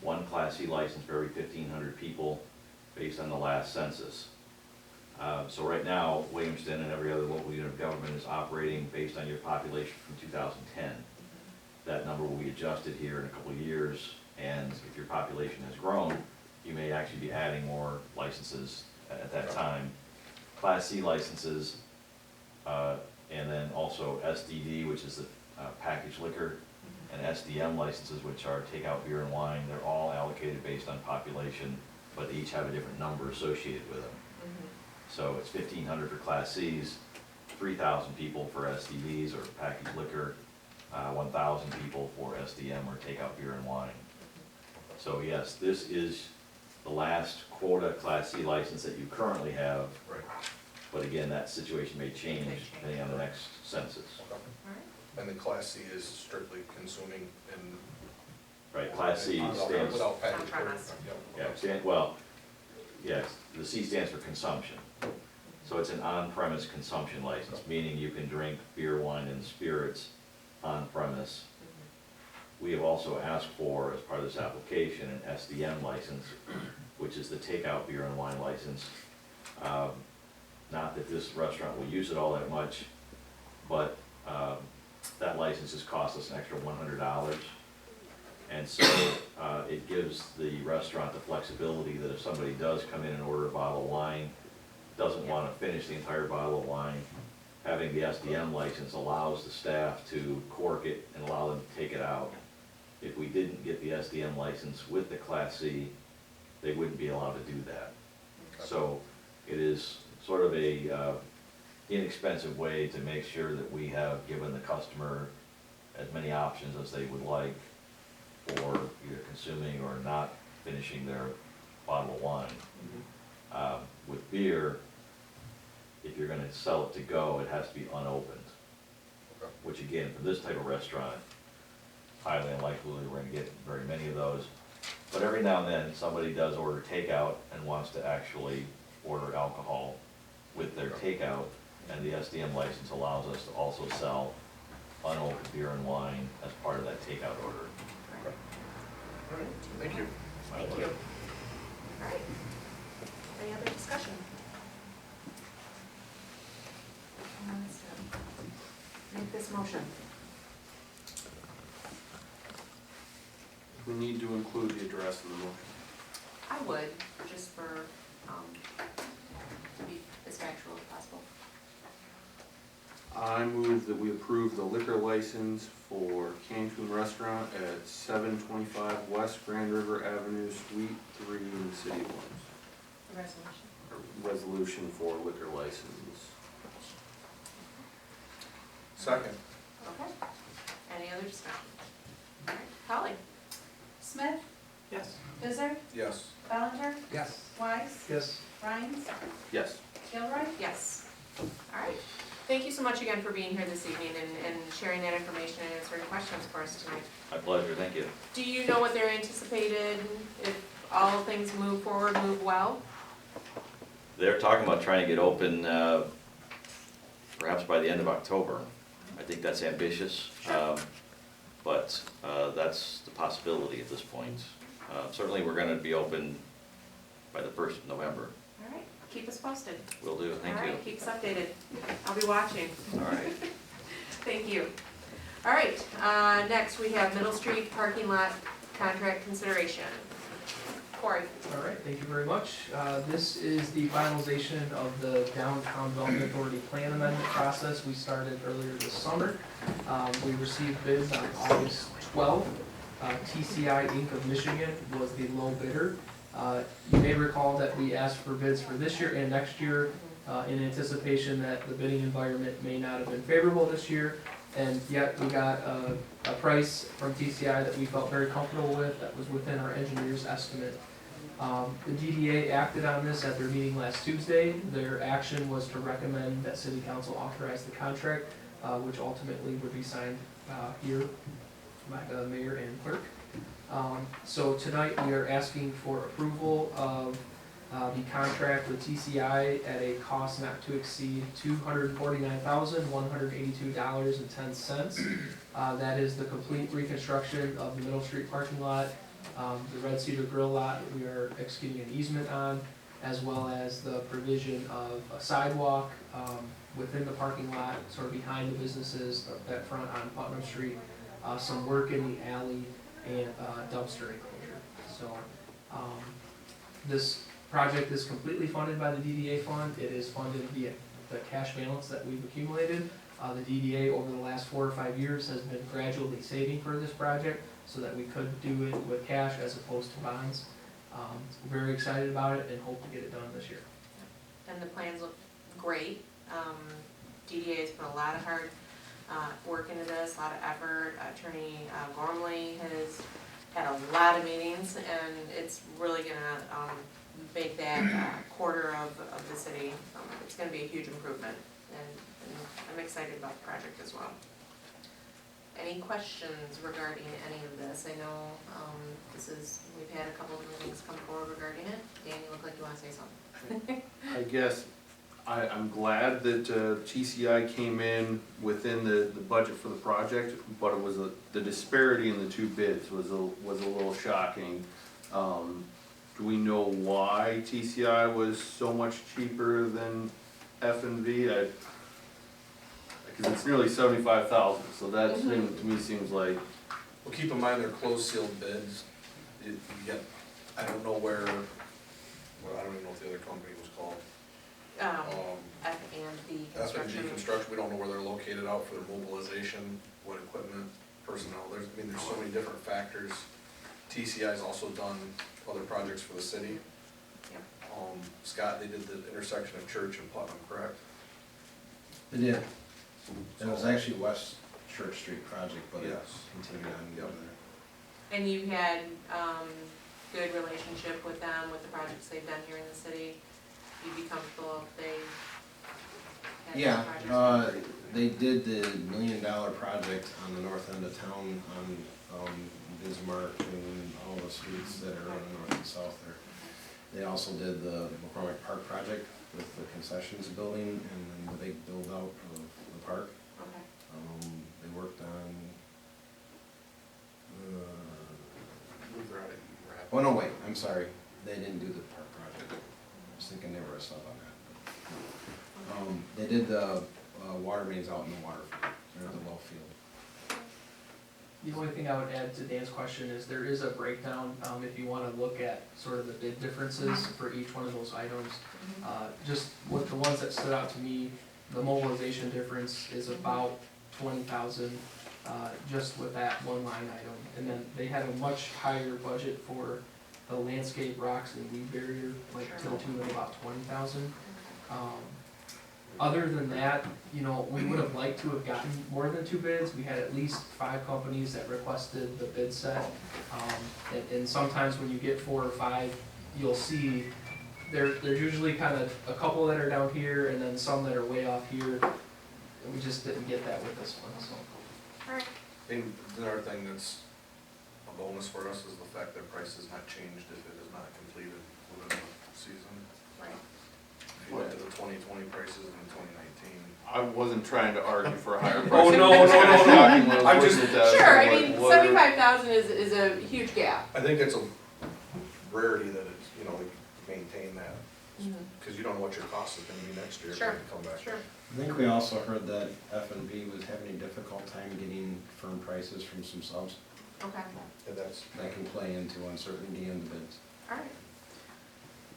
One Class C license for every 1,500 people based on the last census. So right now, Williamston and every other local unit of government is operating based on your population from 2010. That number will be adjusted here in a couple of years, and if your population has grown, you may actually be adding more licenses at that time. Class C licenses, and then also SDD, which is the packaged liquor, and SDM licenses, which are takeout beer and wine. They're all allocated based on population, but they each have a different number associated with them. So it's 1,500 for Class Cs, 3,000 people for STVs or packaged liquor, 1,000 people for SDM or takeout beer and wine. So yes, this is the last quota Class C license that you currently have, Right. but again, that situation may change May change. depending on the next census. Alright. And the Class C is strictly consuming in. Right, Class C stands, Without packaged liquor. On-premise. well, yes, the C stands for consumption. So it's an on-premise consumption license, meaning you can drink beer, wine, and spirits on premise. We have also asked for, as part of this application, an SDM license, which is the takeout beer and wine license. Not that this restaurant will use it all that much, but that license has cost us an extra $100. And so it gives the restaurant the flexibility that if somebody does come in and order a bottle of wine, doesn't want to finish the entire bottle of wine, having the SDM license allows the staff to cork it and allow them to take it out. If we didn't get the SDM license with the Class C, they wouldn't be allowed to do that. So it is sort of a inexpensive way to make sure that we have given the customer as many options as they would like for either consuming or not finishing their bottle of wine. With beer, if you're gonna sell it to go, it has to be unopened. Okay. Which again, for this type of restaurant, highly unlikely we're gonna get very many of those. But every now and then, somebody does order takeout and wants to actually order alcohol with their takeout, and the SDM license allows us to also sell unopened beer and wine as part of that takeout order. All right, thank you. Thank you. Alright. Any other discussion? Who wants to make this motion? We need to include the address in the motion. I would, just for, to be as factual as possible. I move that we approve the liquor license for Cancun Restaurant at 725 West Grand River Avenue, Suite 3 in the City of Williams. The resolution. A resolution for liquor license. Second. Okay. Any other discussion? Alright, Holly? Smith, Yes. Bizzard, Yes. Bellinger, Yes. Wise, Yes. Rhines, Yes. Gilroy. Yes. Alright. Thank you so much again for being here this evening and sharing that information and answering questions for us tonight. My pleasure, thank you. Do you know what they're anticipated, if all things move forward, move well? They're talking about trying to get open perhaps by the end of October. I think that's ambitious, but that's the possibility at this point. Certainly, we're gonna be open by the 1st of November. Alright, keep us posted. Will do, thank you. Alright, keep us updated. I'll be watching. All right. Thank you. Alright, next we have Middle Street parking lot contract consideration. Corey? All right, thank you very much. This is the finalization of the Downtown Development Authority Plan Amendment process we started earlier this summer. We received bids on August 12th. TCI Inc. of Michigan was the low bidder. You may recall that we asked for bids for this year and next year in anticipation that the bidding environment may not have been favorable this year. And yet we got a price from TCI that we felt very comfortable with, that was within our engineer's estimate. The DDA acted on this at their meeting last Tuesday. Their action was to recommend that City Council authorize the contract, which ultimately would be signed here by the mayor and clerk. So tonight we are asking for approval of the contract with TCI at a cost not to exceed $249,182.10. That is the complete reconstruction of the Middle Street parking lot, the Red Cedar Grill lot that we are executing an easement on, as well as the provision of a sidewalk within the parking lot, sort of behind the businesses that front on Putnam Street, some work in the alley, and dumpster enclosure. So this project is completely funded by the DDA fund. It is funded via the cash balance that we've accumulated. The DDA over the last 4 or 5 years has been gradually saving for this project so that we could do it with cash as opposed to bonds. We're very excited about it and hope to get it done this year. And the plans look great. DDA has put a lot of hard work into this, a lot of effort. Attorney Gormley has had a lot of meetings, and it's really gonna make that quarter of the city, it's gonna be a huge improvement, and I'm excited about the project as well. Any questions regarding any of this? I know we've had a couple of meetings come forward regarding it. Dan, you look like you want to say something. I guess I'm glad that TCI came in within the budget for the project, but it was the disparity in the two bids was a little shocking. Do we know why TCI was so much cheaper than F&V? Because it's nearly 75,000, so that to me seems like. Well, keep in mind, they're closed sealed bids. You get, I don't know where, well, I don't even know what the other company was called. F&B F&G construction. Construction, we don't know where they're located out for their mobilization, what equipment, personnel, there's so many different factors. TCI's also done other projects for the city. Yep. Scott, they did the intersection of Church and Putnam, correct? They did. It was actually West Church Street project, but it Yes. continued on Yep. over there. And you had good relationship with them, with the projects they've done here in the city? You'd be comfortable if they had those Yeah, projects? they did the $1 million project on the north end of town on Bismarck and all the streets that are on the north and south there. They also did the McCormick Park project with the concessions building and then the big build out of the park. Okay. They worked on, oh no, wait, I'm sorry, they didn't do the park project. I was thinking they were a sub on that. They did the water mains out in the water field, or the well field. The only thing I would add to Dan's question is there is a breakdown, if you wanna look at sort of the bid differences for each one of those items. Just what the ones that stood out to me, the mobilization difference is about 20,000, just with that one line item. And then they had a much higher budget for the landscape rocks and weed barrier, like to the tune of about 20,000. Other than that, you know, we would have liked to have gotten more than 2 bids. We had at least 5 companies that requested the bid set. And sometimes when you get 4 or 5, you'll see there's usually kind of a couple that are down here and then some that are way off here. And we just didn't get that with this one, so. Alright. And another thing that's a bonus for us is the fact that price has not changed if it is not completed within the season. Right. If you look at the 2020 prices in 2019. I wasn't trying to argue for a higher price. Oh, no. I'm just- Sure, I mean, 75,000 is a huge gap. I think it's a rarity that it's, they maintain that, because you don't know what your cost is gonna be next year Sure. when you come back. Sure. I think we also heard that F&B was having a difficult time getting firm prices from some subs. Okay, Yeah, that's, That can play into uncertainty in the bids. alright.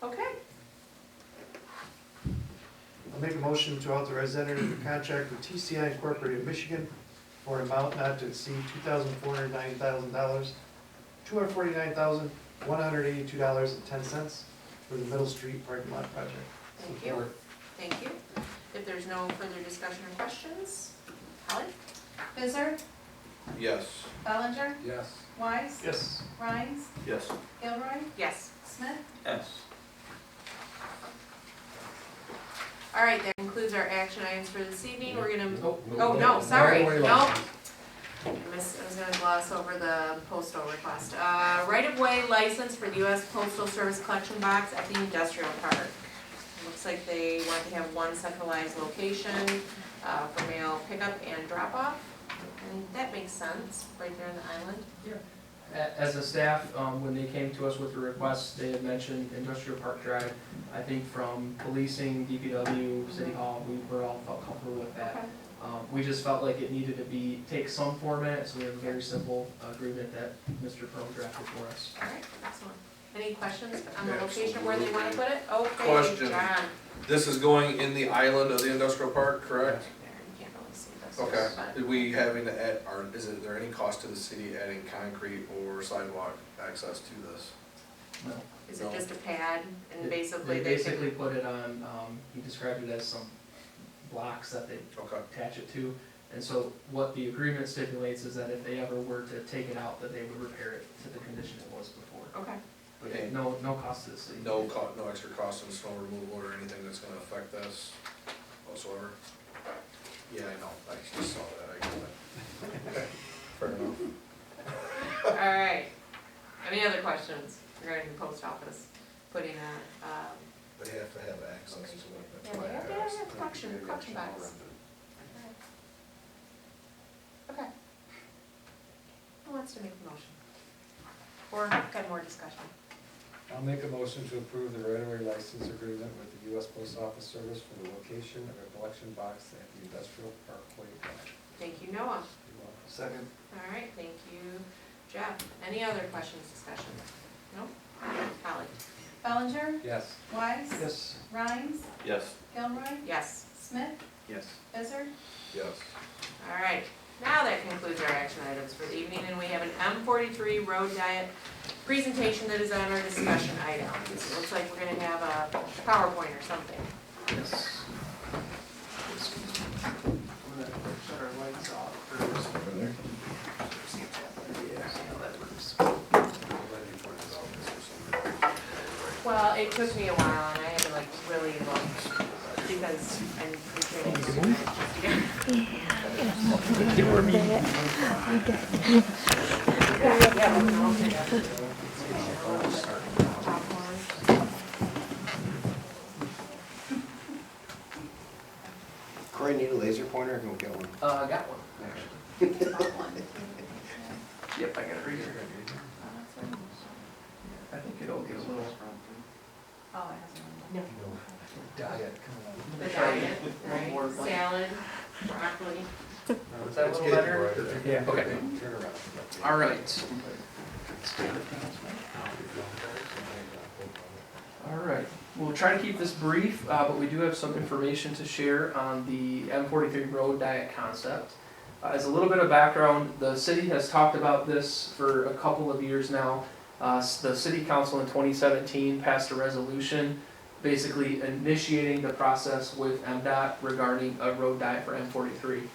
Okay, I'll make a motion to authorize enter into contract with TCI Incorporated of Michigan for an amount not to exceed $2,490,182.10 for the Middle Street parking lot project. thank you. Thank you. If there's no further discussion or questions, Holly? Bizzard, yes. Bellinger, Yes. Wise, Yes. Rhines, Yes. Gilroy, Yes. Smith. Yes. Alright, that concludes our action items for this evening. We're gonna, Nope. oh, no, sorry, Right-of-way no. license. I was gonna gloss over the postal request. Right-of-way license for the US Postal Service collection box at the industrial park. Looks like they want to have one centralized location, for mail pickup and drop-off. And that makes sense, right there on the island. As a staff, when they came to us with the request, they had mentioned Industrial Park Drive. I think from policing, DPW, City Hall, we were all felt comfortable with that. Okay. We just felt like it needed to take some format, so we have a very simple agreement that Mr. Pearl drafted for us. Alright, excellent. Any questions on the Yeah, location where they wanna put it? Okay, Question. John. This is going in the island of the industrial park, correct? There, you can't really see this. Okay. but- Did we having to add, or is there any cost to the city adding concrete or sidewalk access to this? No. Is it just a pad and They basically basically put it on, he described it as some blocks that they Okay, attach it to. And so what the agreement stipulates is that if they ever were to take it out, that they would repair it to the condition it was before. Okay. But no cost to the city. no extra cost in snow removal or anything that's gonna affect this whatsoever? Yeah, I know, I just saw that, I get that. Fair enough. All right. Any other questions regarding the post office putting a, They have to have access to it. yeah, they have to have a collection box. Okay. Who wants to make the motion? Or have more discussion? I'll make a motion to approve the right-of-way license agreement with the U.S. Post Office Service for the location of a collection box at the Industrial Parkway Drive. Thank you, Noah. Second. All right, thank you, Jeff. Any other questions, discussion? No? Holly? Bellinger, Yes. Wise, Yes. Rhines, Yes. Gilroy, Yes. Smith, Yes. Bizzard, Yes. All right, now that concludes our action items for the evening, and we have an M43 road diet presentation that is on our discussion items. It looks like we're gonna have a PowerPoint or something. Yes. I'm gonna shut our lights off first. Over there. Yeah, see how that works. Well, it took me a while, and I had to like really look, because I'm retaining so much. Corey, need a laser pointer? I can go get one. I got one, actually. Yep, I got it right here. I think it'll get a little. oh, it has Diet, come The diet, right, salad, broccoli. Is that a little better? Yeah. Okay. Turn around. All right. All right, we'll try to keep this brief, but we do have some information to share on the M43 road diet concept. As a little bit of background, the city has talked about this for a couple of years now. The city council in 2017 passed a resolution basically initiating the process with MDOT regarding a road diet for M43.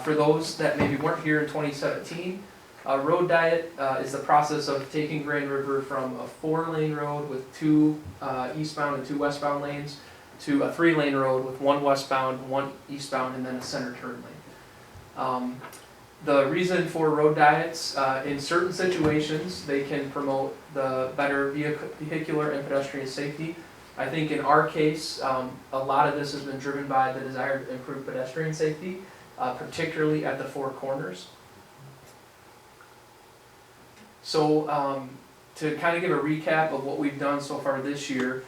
For those that maybe weren't here in 2017, a road diet is the process of taking Grand River from a 4-lane road with 2 eastbound and 2 westbound lanes to a 3-lane road with 1 westbound, 1 eastbound, and then a center turn lane. The reason for road diets, in certain situations, they can promote the better vehicular and pedestrian safety. I think in our case, a lot of this has been driven by the desire to improve pedestrian safety, particularly at the 4 corners. So to kind of give a recap of what we've done so far this year,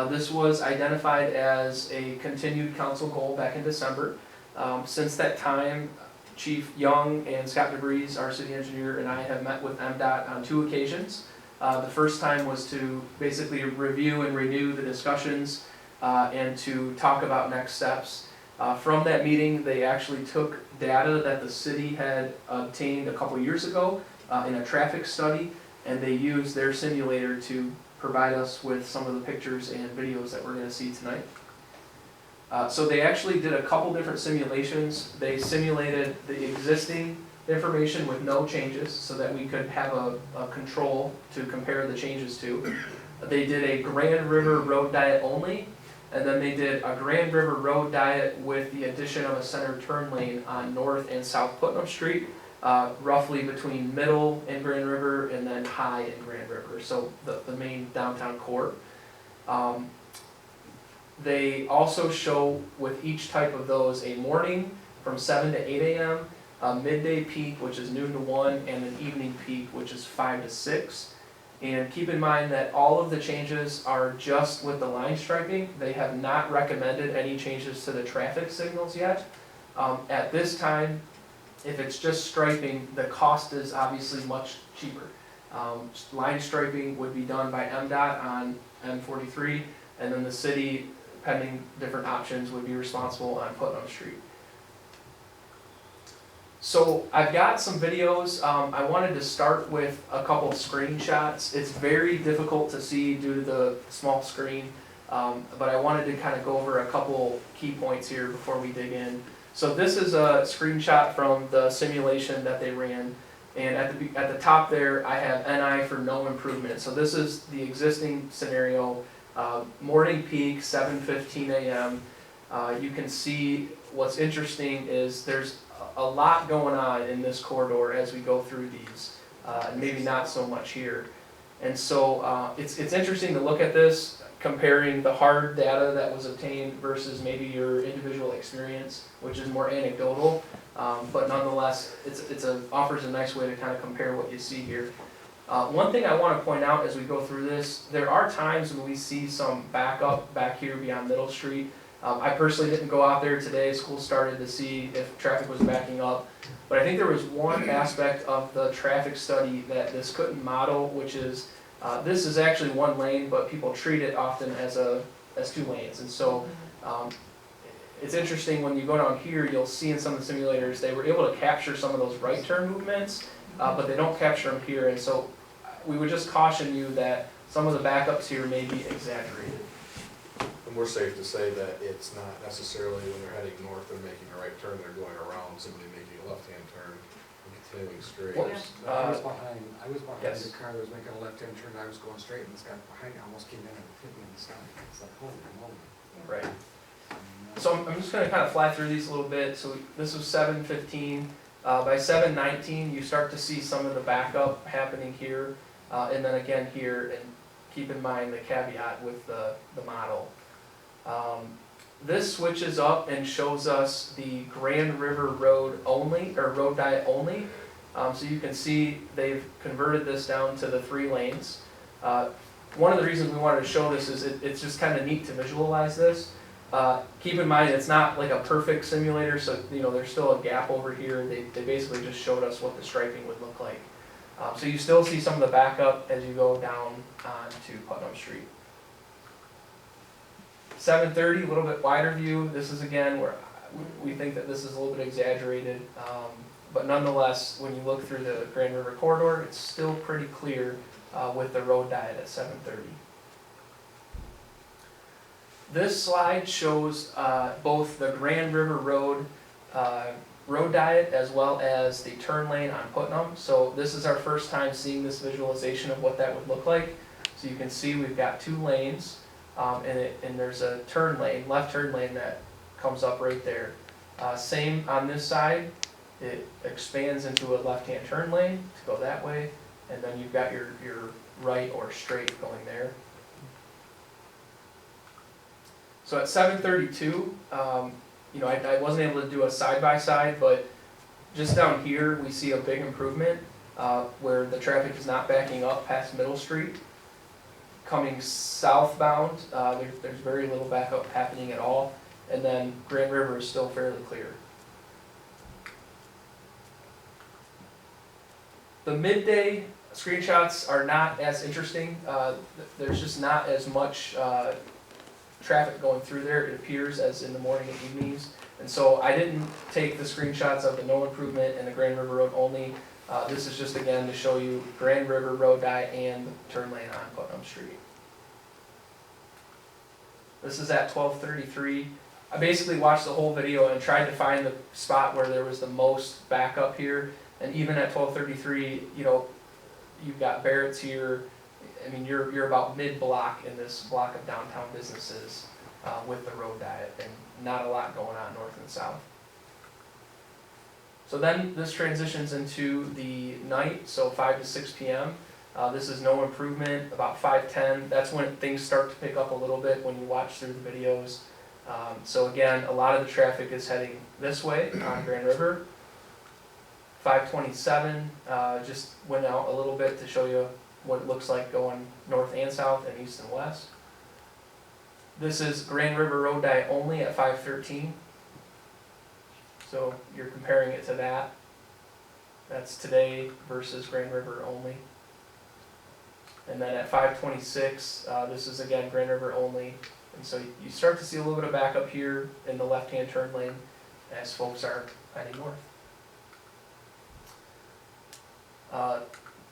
this was identified as a continued council goal back in December. Since that time, Chief Young and Scott DeVries, our city engineer, and I have met with MDOT on 2 occasions. The first time was to basically review and renew the discussions and to talk about next steps. From that meeting, they actually took data that the city had obtained a couple years ago in a traffic study, and they used their simulator to provide us with some of the pictures and videos that we're going to see tonight. So they actually did a couple different simulations. They simulated the existing information with no changes so that we could have a control to compare the changes to. They did a Grand River road diet only, and then they did a Grand River road diet with the addition of a center turn lane on North and South Putnam Street, roughly between Middle and Grand River and then High and Grand River, so the main downtown core. They also show with each type of those a morning from 7 to 8 a.m., a midday peak, which is noon to 1, and an evening peak, which is 5 to 6. And keep in mind that all of the changes are just with the line striping. They have not recommended any changes to the traffic signals yet. At this time, if it's just striping, the cost is obviously much cheaper. Line striping would be done by MDOT on M43, and then the city, pending different options, would be responsible on Putnam Street. So I've got some videos. I wanted to start with a couple screenshots. It's very difficult to see due to the small screen. But I wanted to kind of go over a couple key points here before we dig in. So this is a screenshot from the simulation that they ran. And at the top there, I have NI for no improvement. So this is the existing scenario, morning peak, 7:15 a.m. You can see what's interesting is there's a lot going on in this corridor as we go through these, maybe not so much here. And so it's interesting to look at this, comparing the hard data that was obtained versus maybe your individual experience, which is more anecdotal. But nonetheless, offers a nice way to kind of compare what you see here. One thing I want to point out as we go through this, there are times when we see some backup back here beyond Middle Street. I personally didn't go out there today. School started to see if traffic was backing up. But I think there was one aspect of the traffic study that this couldn't model, which is this is actually one lane, but people treat it often as two lanes. And so it's interesting when you go down here, you'll see in some of the simulators, they were able to capture some of those right turn movements, but they don't capture them here. And so we would just caution you that some of the backups here may be exaggerated. And we're safe to say that it's not necessarily when they're heading north, they're making a right turn, they're going around somebody making a left-hand turn and continuing straight. Whoops. I was behind yes. the car that was making a left-hand turn, I was going straight, and this guy behind me almost came in and hit me in the side. It's like, holy moly. Right. So I'm just going to kind of fly through these a little bit. So this was 7:15. By 7:19, you start to see some of the backup happening here, and then again here. And keep in mind the caveat with the model. This switches up and shows us the Grand River Road only, or road diet only. So you can see they've converted this down to the 3 lanes. One of the reasons we wanted to show this is it's just kind of neat to visualize this. Keep in mind it's not like a perfect simulator, so there's still a gap over here. They basically just showed us what the striping would look like. So you still see some of the backup as you go down onto Putnam Street. 7:30, a little bit wider view. This is again where we think that this is a little bit exaggerated, but nonetheless, when you look through the Grand River corridor, it's still pretty clear with the road diet at 7:30. This slide shows both the Grand River Road road diet as well as the turn lane on Putnam. So this is our first time seeing this visualization of what that would look like. So you can see we've got 2 lanes, and there's a turn lane, left turn lane that comes up right there. Same on this side, it expands into a left-hand turn lane to go that way, and then you've got your right or straight going there. So at 7:32, I wasn't able to do a side-by-side, but just down here, we see a big improvement where the traffic is not backing up past Middle Street. Coming southbound, there's very little backup happening at all, and then Grand River is still fairly clear. The midday screenshots are not as interesting. There's just not as much traffic going through there, it appears, as in the morning and evenings. And so I didn't take the screenshots of the no improvement and the Grand River Road only. This is just again to show you Grand River Road diet and turn lane on Putnam Street. This is at 12:33. I basically watched the whole video and tried to find the spot where there was the most backup here. And even at 12:33, you've got Barrett's here. I mean, you're about mid-block in this block of downtown businesses with the road diet, and not a lot going on north and south. So then this transitions into the night, so 5 to 6 p.m. This is no improvement, about 5:10. That's when things start to pick up a little bit when you watch through the videos. So again, a lot of the traffic is heading this way on Grand River. 5:27, just went out a little bit to show you what it looks like going north and south and east and west. This is Grand River Road diet only at 5:13. So you're comparing it to that. That's today versus Grand River only. And then at 5:26, this is again Grand River only. And so you start to see a little bit of backup here in the left-hand turn lane as folks are heading north.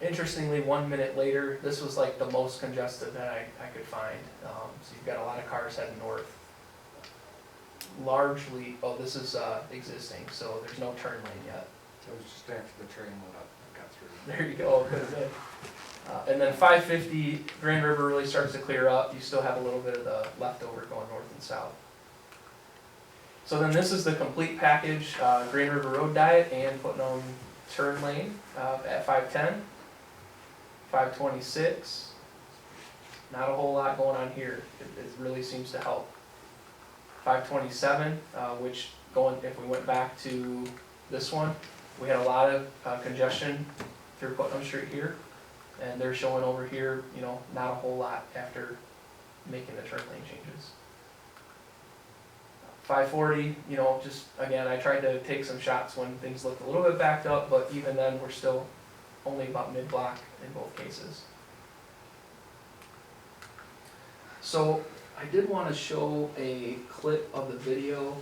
Interestingly, 1 minute later, this was like the most congested that I could find. So you've got a lot of cars heading north. Largely, oh, this is existing, so there's no turn lane yet. It was just after the train went up, I got through. There you go, could have been. And then 550, Grand River really starts to clear up. You still have a little bit of the leftover going north and south. So then this is the complete package, Grand River Road diet and Putnam turn lane at 510, 526. Not a whole lot going on here. It really seems to help. 527, which if we went back to this one, we had a lot of congestion through Putnam Street here. And they're showing over here, not a whole lot after making the turn lane changes. 540, just again, I tried to take some shots when things looked a little bit backed up, but even then, we're still only about mid-block in both cases. So I did want to show a clip of the video.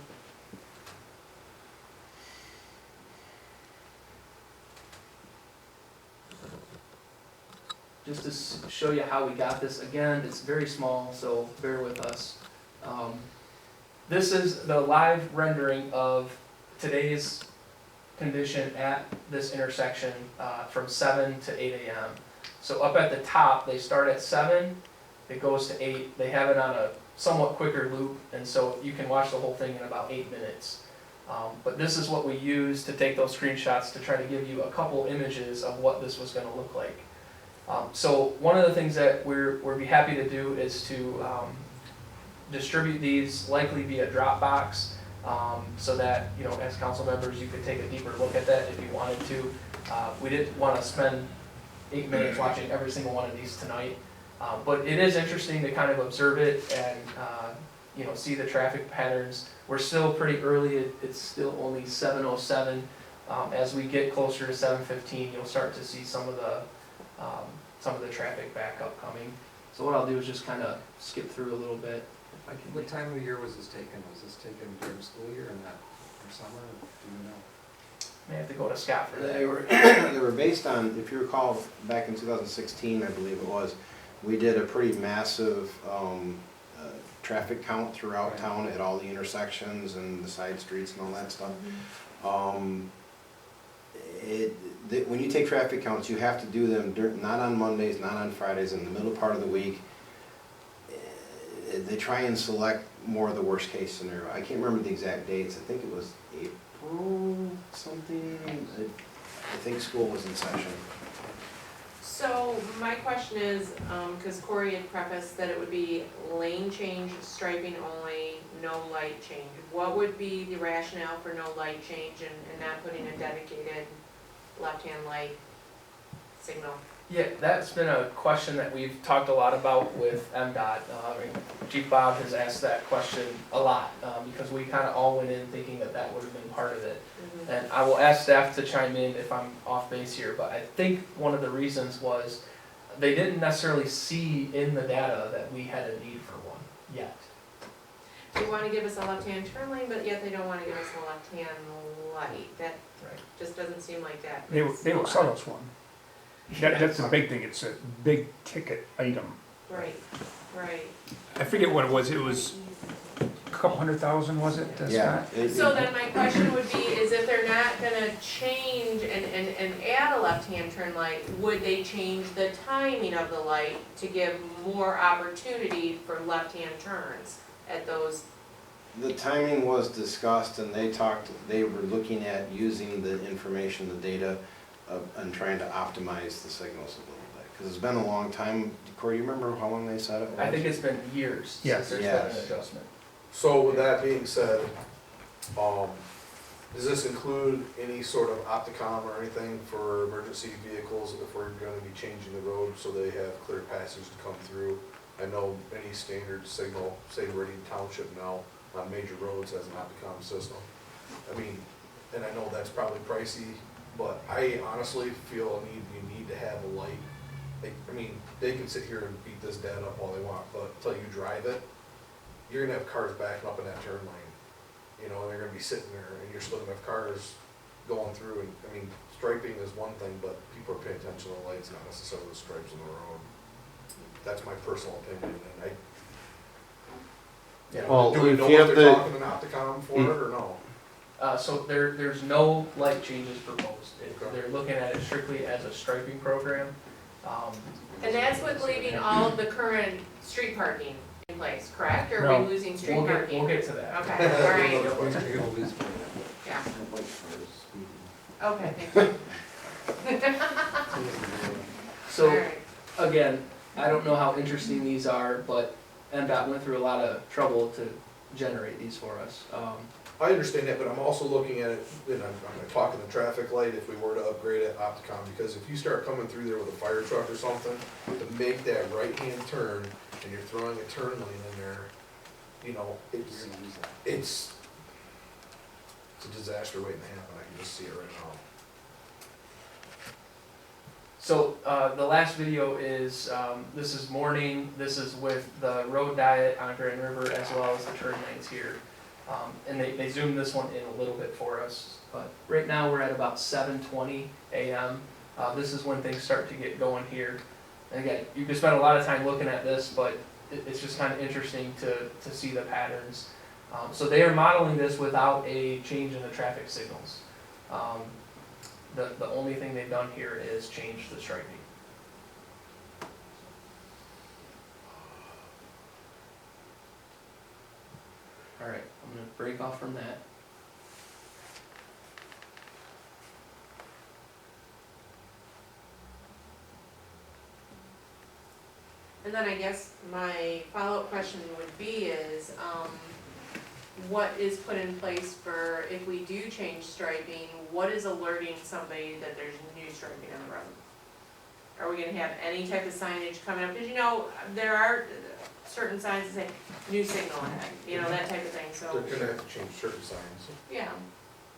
Just to show you how we got this. Again, it's very small, so bear with us. This is the live rendering of today's condition at this intersection from 7 to 8 a.m. So up at the top, they start at 7, it goes to 8. They have it on a somewhat quicker loop, and so you can watch the whole thing in about 8 minutes. But this is what we use to take those screenshots to try to give you a couple images of what this was going to look like. So one of the things that we'll be happy to do is to distribute these likely via Dropbox, so that, as council members, you could take a deeper look at that if you wanted to. We didn't want to spend 8 minutes watching every single one of these tonight, but it is interesting to kind of observe it and see the traffic patterns. We're still pretty early. It's still only 7:07. As we get closer to 7:15, you'll start to see some of the traffic backup coming. So what I'll do is just kind of skip through a little bit. If I can. What time of year was this taken? Was this taken during the school year and not for summer? Do you know? May have to go to Scott for that. They were based on, if you recall, back in 2016, I believe it was, we did a pretty massive traffic count throughout town at all the intersections and the side streets and all that stuff. When you take traffic counts, you have to do them not on Mondays, not on Fridays, in the middle part of the week. They try and select more of the worst case scenario. I can't remember the exact dates. I think it was April something. I think school was in session. So my question is, because Corey had prefaced that it would be lane change, striping only, no light change. What would be the rationale for no light change and not putting a dedicated left-hand light signal? Yeah, that's been a question that we've talked a lot about with MDOT. Chief Bob has asked that question a lot because we kind of all went in thinking that would have been part of it. Mm-hmm. And I will ask staff to chime in if I'm off base here, but I think one of the reasons was they didn't necessarily see in the data that we had a need for one yet. They want to give us a left-hand turn lane, but yet they don't want to give us a left-hand light. That just doesn't seem like that. They will sell us one. That's the big thing, it's a big ticket item. Right, right. I forget what it was a couple 100,000, was it, Yeah. Scott? So then my question would be, is if they're not gonna change and add a left-hand turn light, would they change the timing of the light to give more opportunity for left-hand turns at those? The timing was discussed and they were looking at using the information, the data, and trying to optimize the signals a little bit. Because it's been a long time. Corey, you remember how long they said it was? I think it's been years Yes. since there's been an adjustment. So with that being said, does this include any sort of Opticom or anything for emergency vehicles if we're gonna be changing the road so they have clear passage to come through? I know any standard signal, say Meridian Township now, on major roads has an Opticom system. I mean, and I know that's probably pricey, but I honestly feel you need to have a light. I mean, they can sit here and beat this data up all they want, but until you drive it, you're gonna have cars backing up in that turn lane. And they're gonna be sitting there and you're still gonna have cars going through and, I mean, striping is one thing, but people are paying attention to the lights, not necessarily the stripes in the road. That's my personal opinion, and Yeah. Well, Do we if know you if have they're the- talking to Opticom for it or no? So there's no light changes proposed. Okay. They're looking at it strictly as a striping program. And that's with leaving all of the current street parking in place, correct? Or are No. we losing street We'll parking? get to that. Okay, all right, You're gonna lose me. yeah, okay, thank you. All So right. again, I don't know how interesting these are, but MDOT went through a lot of trouble to generate these for us. I understand that, but I'm also looking at it, and I'm talking the traffic light if we were to upgrade it Opticom, because if you start coming through there with a fire truck or something, to make that right-hand turn, and you're throwing a turn lane in there, you know, it's a disaster waiting to happen, I can just see it right now. So the last video is, this is morning, this is with the road diet on Grand River as well as the turn lanes here. And they zoomed this one in a little bit for us, but right now we're at about 7:20 a.m. This is when things start to get going here. And again, you can spend a lot of time looking at this, but it's just kind of interesting to see the patterns. So they are modeling this without a change in the traffic signals. The only thing they've done here is change the striping. All right, I'm gonna break off from that. And then I guess my follow-up question would be is, what is put in place for if we do change striping, what is alerting somebody that there's new striping on the road? Are we gonna have any type of signage coming up? Because you know, there are certain signs that say, new signal ahead, you know, that type of thing, so, They're gonna have to change certain signs. yeah,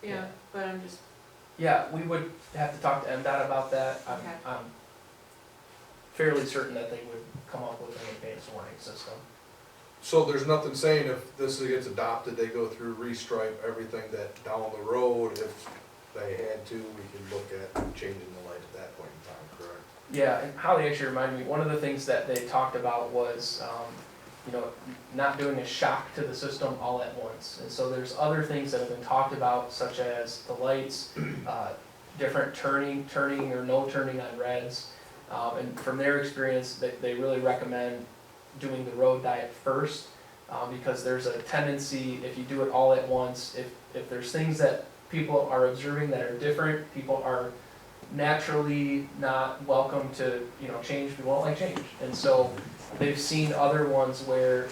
yeah, but I'm just, Yeah, we would have to talk to MDOT about that. Okay. I'm fairly certain that they would come up with an advanced warning system. So there's nothing saying if this gets adopted, they go through restripe everything that down the road, if they had to, we could look at changing the light at that point in time, correct? Yeah, and Holly actually reminded me, one of the things that they talked about was, not doing a shock to the system all at once. And so there's other things that have been talked about, such as the lights, different turning or no turning on reds. And from their experience, they really recommend doing the road diet first, because there's a tendency, if you do it all at once, if there's things that people are observing that are different, people are naturally not welcome to, change, we won't like change. And so they've seen other ones where,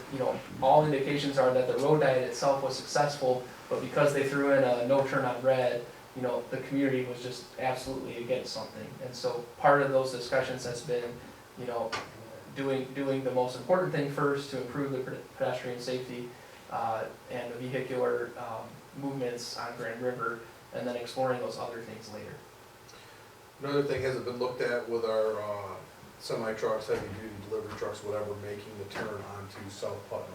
all indications are that the road diet itself was successful, but because they threw in a no turn on red, the community was just absolutely against something. And so part of those discussions has been, doing the most important thing first to improve the pedestrian safety and the vehicular movements on Grand River, and then exploring those other things later. Another thing hasn't been looked at with our semi-trucks, heavy-duty delivery trucks, whatever, making the turn onto South Putnam,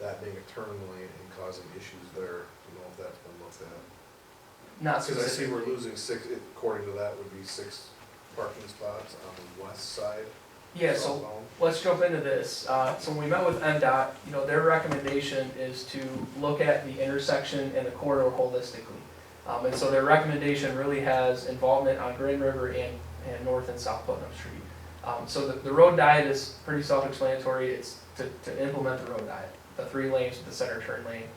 that being a turn lane and causing issues there. Do you know if that's been looked at? Not Because I see specifically. we're losing six, according to that, would be 6 parking spots on the west side. Yeah, so southbound. let's jump into this. So when we met with MDOT, their recommendation is to look at the intersection and the corridor holistically. And so their recommendation really has involvement on Grand River and North and South Putnam Street. So the road diet is pretty self-explanatory. It's to implement the road diet, the 3 lanes with the center turn lane.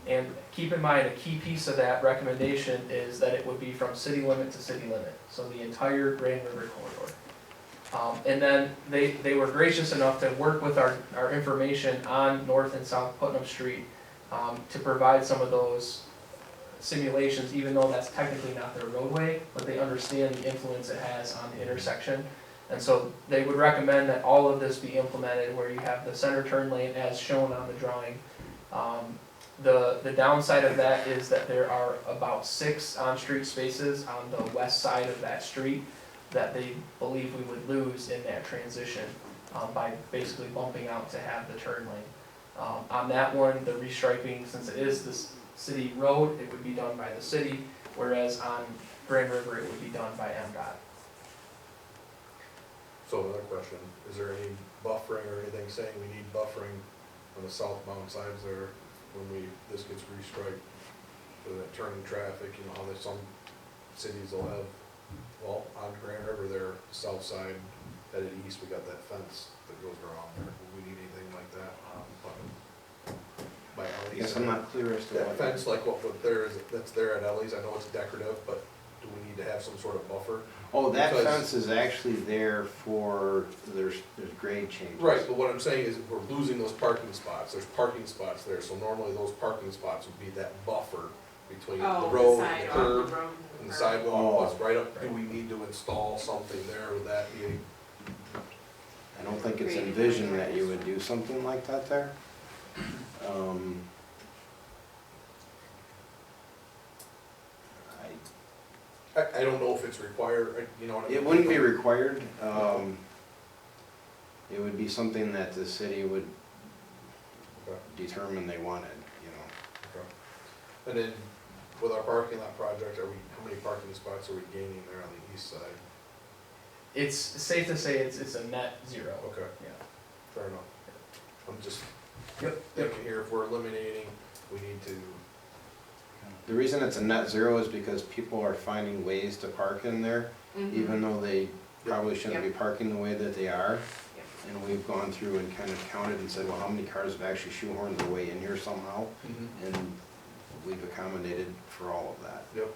And keep in mind, a key piece of that recommendation is that it would be from city limit to city limit, so the entire Grand River corridor. And then they were gracious enough to work with our information on North and South Putnam Street to provide some of those simulations, even though that's technically not their roadway, but they understand the influence it has on the intersection. And so they would recommend that all of this be implemented where you have the center turn lane as shown on the drawing. The downside of that is that there are about 6 on-street spaces on the west side of that street that they believe we would lose in that transition by basically bumping out to have the turn lane. On that one, the restriping, since it is this city road, it would be done by the city, whereas on Grand River, it would be done by MDOT. So another question, is there any buffering or anything saying we need buffering on the southbound sides there, when this gets restriped, for that turning traffic, you know, how there's some cities will have, well, on Grand River there, south side, headed east, we got that fence that goes around there. Will we need anything like that, by I Ellie's? guess I'm not clear as to That what. fence, like what there is, that's there at Ellie's, I know it's decorative, but do we need to have some sort of buffer? Oh, that Because- fence is actually there for, there's grade changes. Right, but what I'm saying is we're losing those parking spots, there's parking spots there, so normally those parking spots would be that buffer between the Oh, road the and the sidewalk, curb the road and the curb. sidewalk, what's right up, do we need to install something there, would that be? I don't think it's Creative envisioned that areas. you would do something like that there. Um, I don't know if it's required, you know what I mean? It wouldn't be required. It would be something that the city would Okay, determine they wanted, you know. okay. And then with our parking lot project, how many parking spots are we gaining there on the east side? It's safe to say it's a net zero. Okay, Yeah. fair enough. I'm just Yep. thinking here, if we're eliminating, we need to, The reason it's a net zero is because people are finding ways to park in there, even though they probably shouldn't be parking the way that they are. Yep. And we've gone through and kind of counted and said, well, how many cars have actually shoehorned their way in here somehow? And we've accommodated for all of that yep,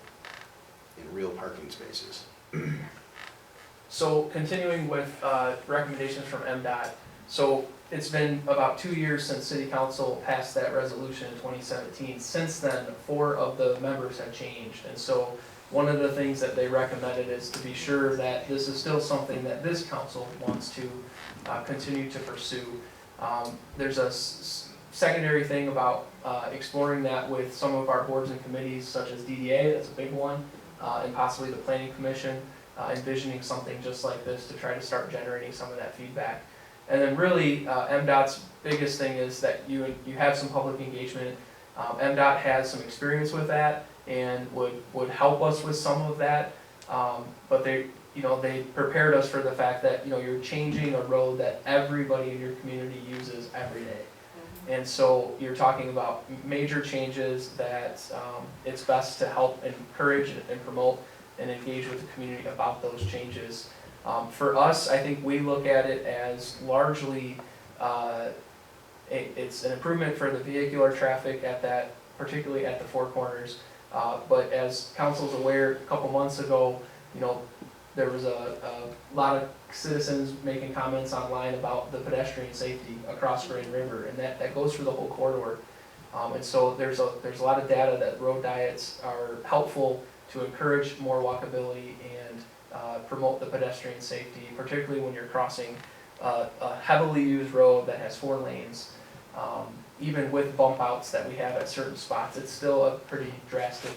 in real parking spaces. So continuing with recommendations from MDOT, so it's been about 2 years since City Council passed that resolution in 2017. Since then, 4 of the members have changed, and so one of the things that they recommended is to be sure that this is still something that this council wants to continue to pursue. There's a secondary thing about exploring that with some of our boards and committees, such as DDA, that's a big one, and possibly the Planning Commission, envisioning something just like this to try to start generating some of that feedback. And then really, MDOT's biggest thing is that you have some public engagement. MDOT has some experience with that and would help us with some of that. But they prepared us for the fact that, you're changing a road that everybody in your community uses every day. And so you're talking about major changes that it's best to help encourage and promote and engage with the community about those changes. For us, I think we look at it as largely, it's an improvement for the vehicular traffic particularly at the Four Corners. But as council's aware, a couple months ago, there was a lot of citizens making comments online about the pedestrian safety across Grand River, and that goes through the whole corridor. And so there's a lot of data that road diets are helpful to encourage more walkability and promote the pedestrian safety, particularly when you're crossing a heavily used road that has 4 lanes. Even with bump outs that we have at certain spots, it's still a pretty drastic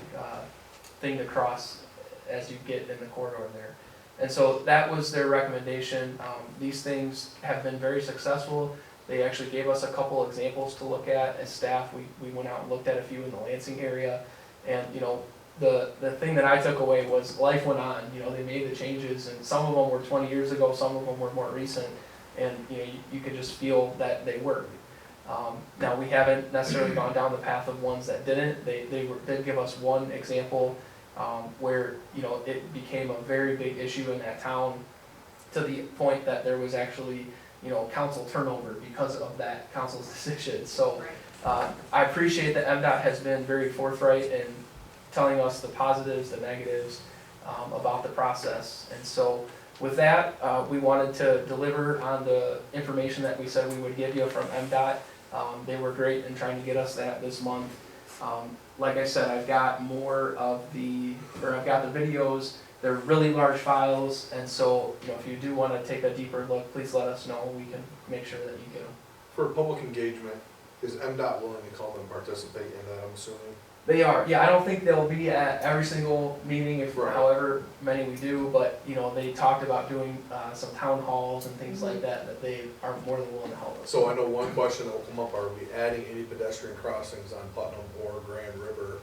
thing to cross as you get in the corridor there. And so that was their recommendation. These things have been very successful. They actually gave us a couple examples to look at as staff. We went out and looked at a few in the Lansing area. And the thing that I took away was life went on. They made the changes, and some of them were 20 years ago, some of them were more recent, and you could just feel that they worked. Now we haven't necessarily gone down the path of ones that didn't. They did give us one example where it became a very big issue in that town, to the point that there was actually council turnover because of that council's decision. So I appreciate that MDOT has been very forthright in telling us the positives, the negatives about the process. And so with that, we wanted to deliver on the information that we said we would give you from MDOT. They were great in trying to get us that this month. Like I said, I've got the videos. They're really large files, and so if you do want to take a deeper look, please let us know. We can make sure that you get them. for public engagement, is MDOT willing to come and participate in that, I'm assuming? They are, yeah, I don't think they'll be at every single meeting, Right. however many we do, but, they talked about doing, some town halls and things like that they are more than willing to help us. So I know one question that will come up, are we adding any pedestrian crossings on Putnam or Grand River?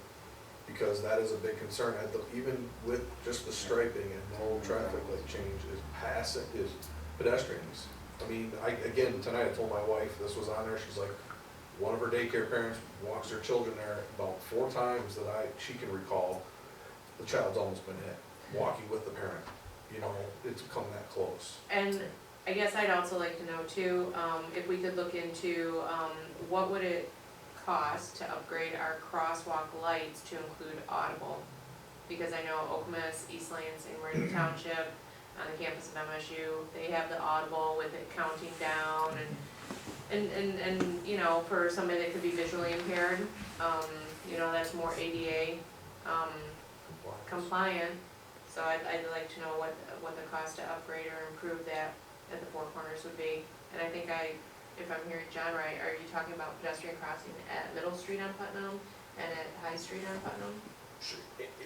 Because that is a big concern, even with just the striping and no traffic light change, is pedestrians. I mean, again, tonight I told my wife, this was on there, she's like, one of her daycare parents walks her children there about 4 times that she can recall. The child's almost been hit, walking with the parent, you know, it's come that close. And I guess I'd also like to know too, if we could look into, what would it cost to upgrade our crosswalk lights to include audible? Because I know Okemos, East Lansing, Meridian Township, on the campus of MSU, they have the audible with it counting down and, you know, for somebody that could be visually impaired, you know, that's more ADA, compliant. So I'd like to know what the cost to upgrade or improve that at the Four Corners would be. And I think if I'm hearing John right, are you talking about pedestrian crossing at Middle Street on Putnam and at High Street on Putnam?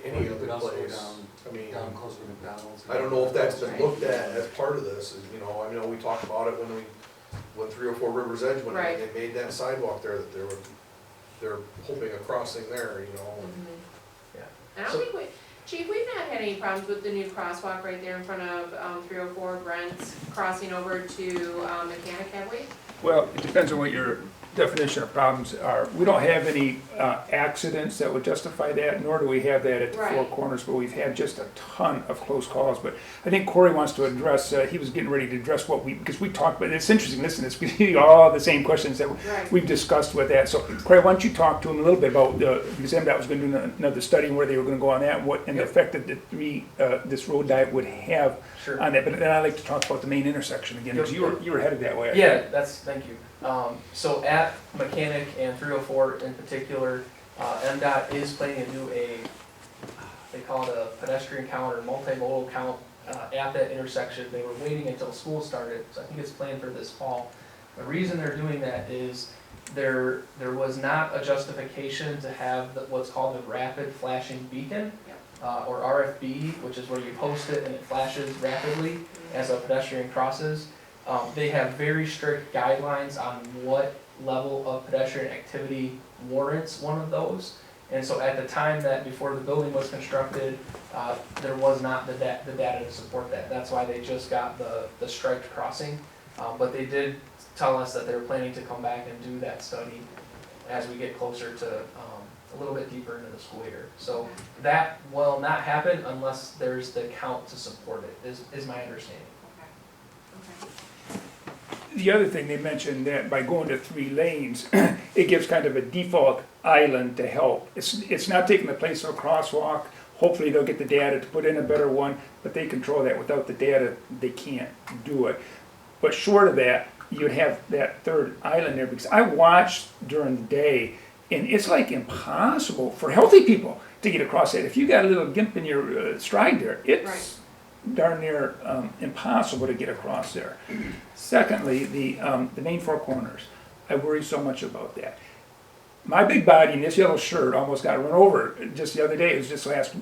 Any Or you could other also go place, I mean, down closer to McDonald's. I don't know if that's been looked at as part of this, you know, I know we talked about it when 304 Rivers Edge went in, Right. they made that sidewalk there, that they're hoping a crossing there, you know. Yeah. And I don't think Chief, we've not had any problems with the new crosswalk right there in front of 304 Brent's crossing over to Mechanic, have we? Well, it depends on what your definition of problems are. We don't have any accidents that would justify that, nor do we have that at the Four Right. Corners, but we've had just a ton of close calls. But I think Corey wants to address, he was getting ready to address because we talked, but it's interesting, listen, it's all the same questions that Right. we've discussed with that. So Corey, why don't you talk to him a little bit about, because MDOT was going to do another study and where they were going to go on that, and the effect that this road diet would have Sure. on that. But then I'd like to talk about the main intersection again, because you were headed that way. Yeah, thank you. So at Mechanic and 304 in particular, MDOT is planning to do they call it a pedestrian count or multimodal count at that intersection. They were waiting until school started, so I think it's planned for this fall. The reason they're doing that is there was not a justification to have what's called a rapid flashing beacon, or RFB, which is where you post it and it flashes rapidly as a pedestrian crosses. They have very strict guidelines on what level of pedestrian activity warrants one of those. And so at the time before the building was constructed, there was not the data to support that. That's why they just got the striped crossing. But they did tell us that they were planning to come back and do that study as we get closer to a little bit deeper into the school year. So that will not happen unless there's the count to support it, is my understanding. Okay. The other thing they mentioned that by going to 3 lanes, it gives kind of a default island to help. It's not taking the place of a crosswalk. Hopefully they'll get the data to put in a better one, but they control that. Without the data, they can't do it. But short of that, you'd have that 3rd island there, because I watched during the day, and it's like impossible for healthy people to get across that. If you got a little gimp in your stride there, it's darn near impossible to get across there. Secondly, the main Four Corners, I worry so much about that. My big body in this yellow shirt almost got run over just the other day. It was just last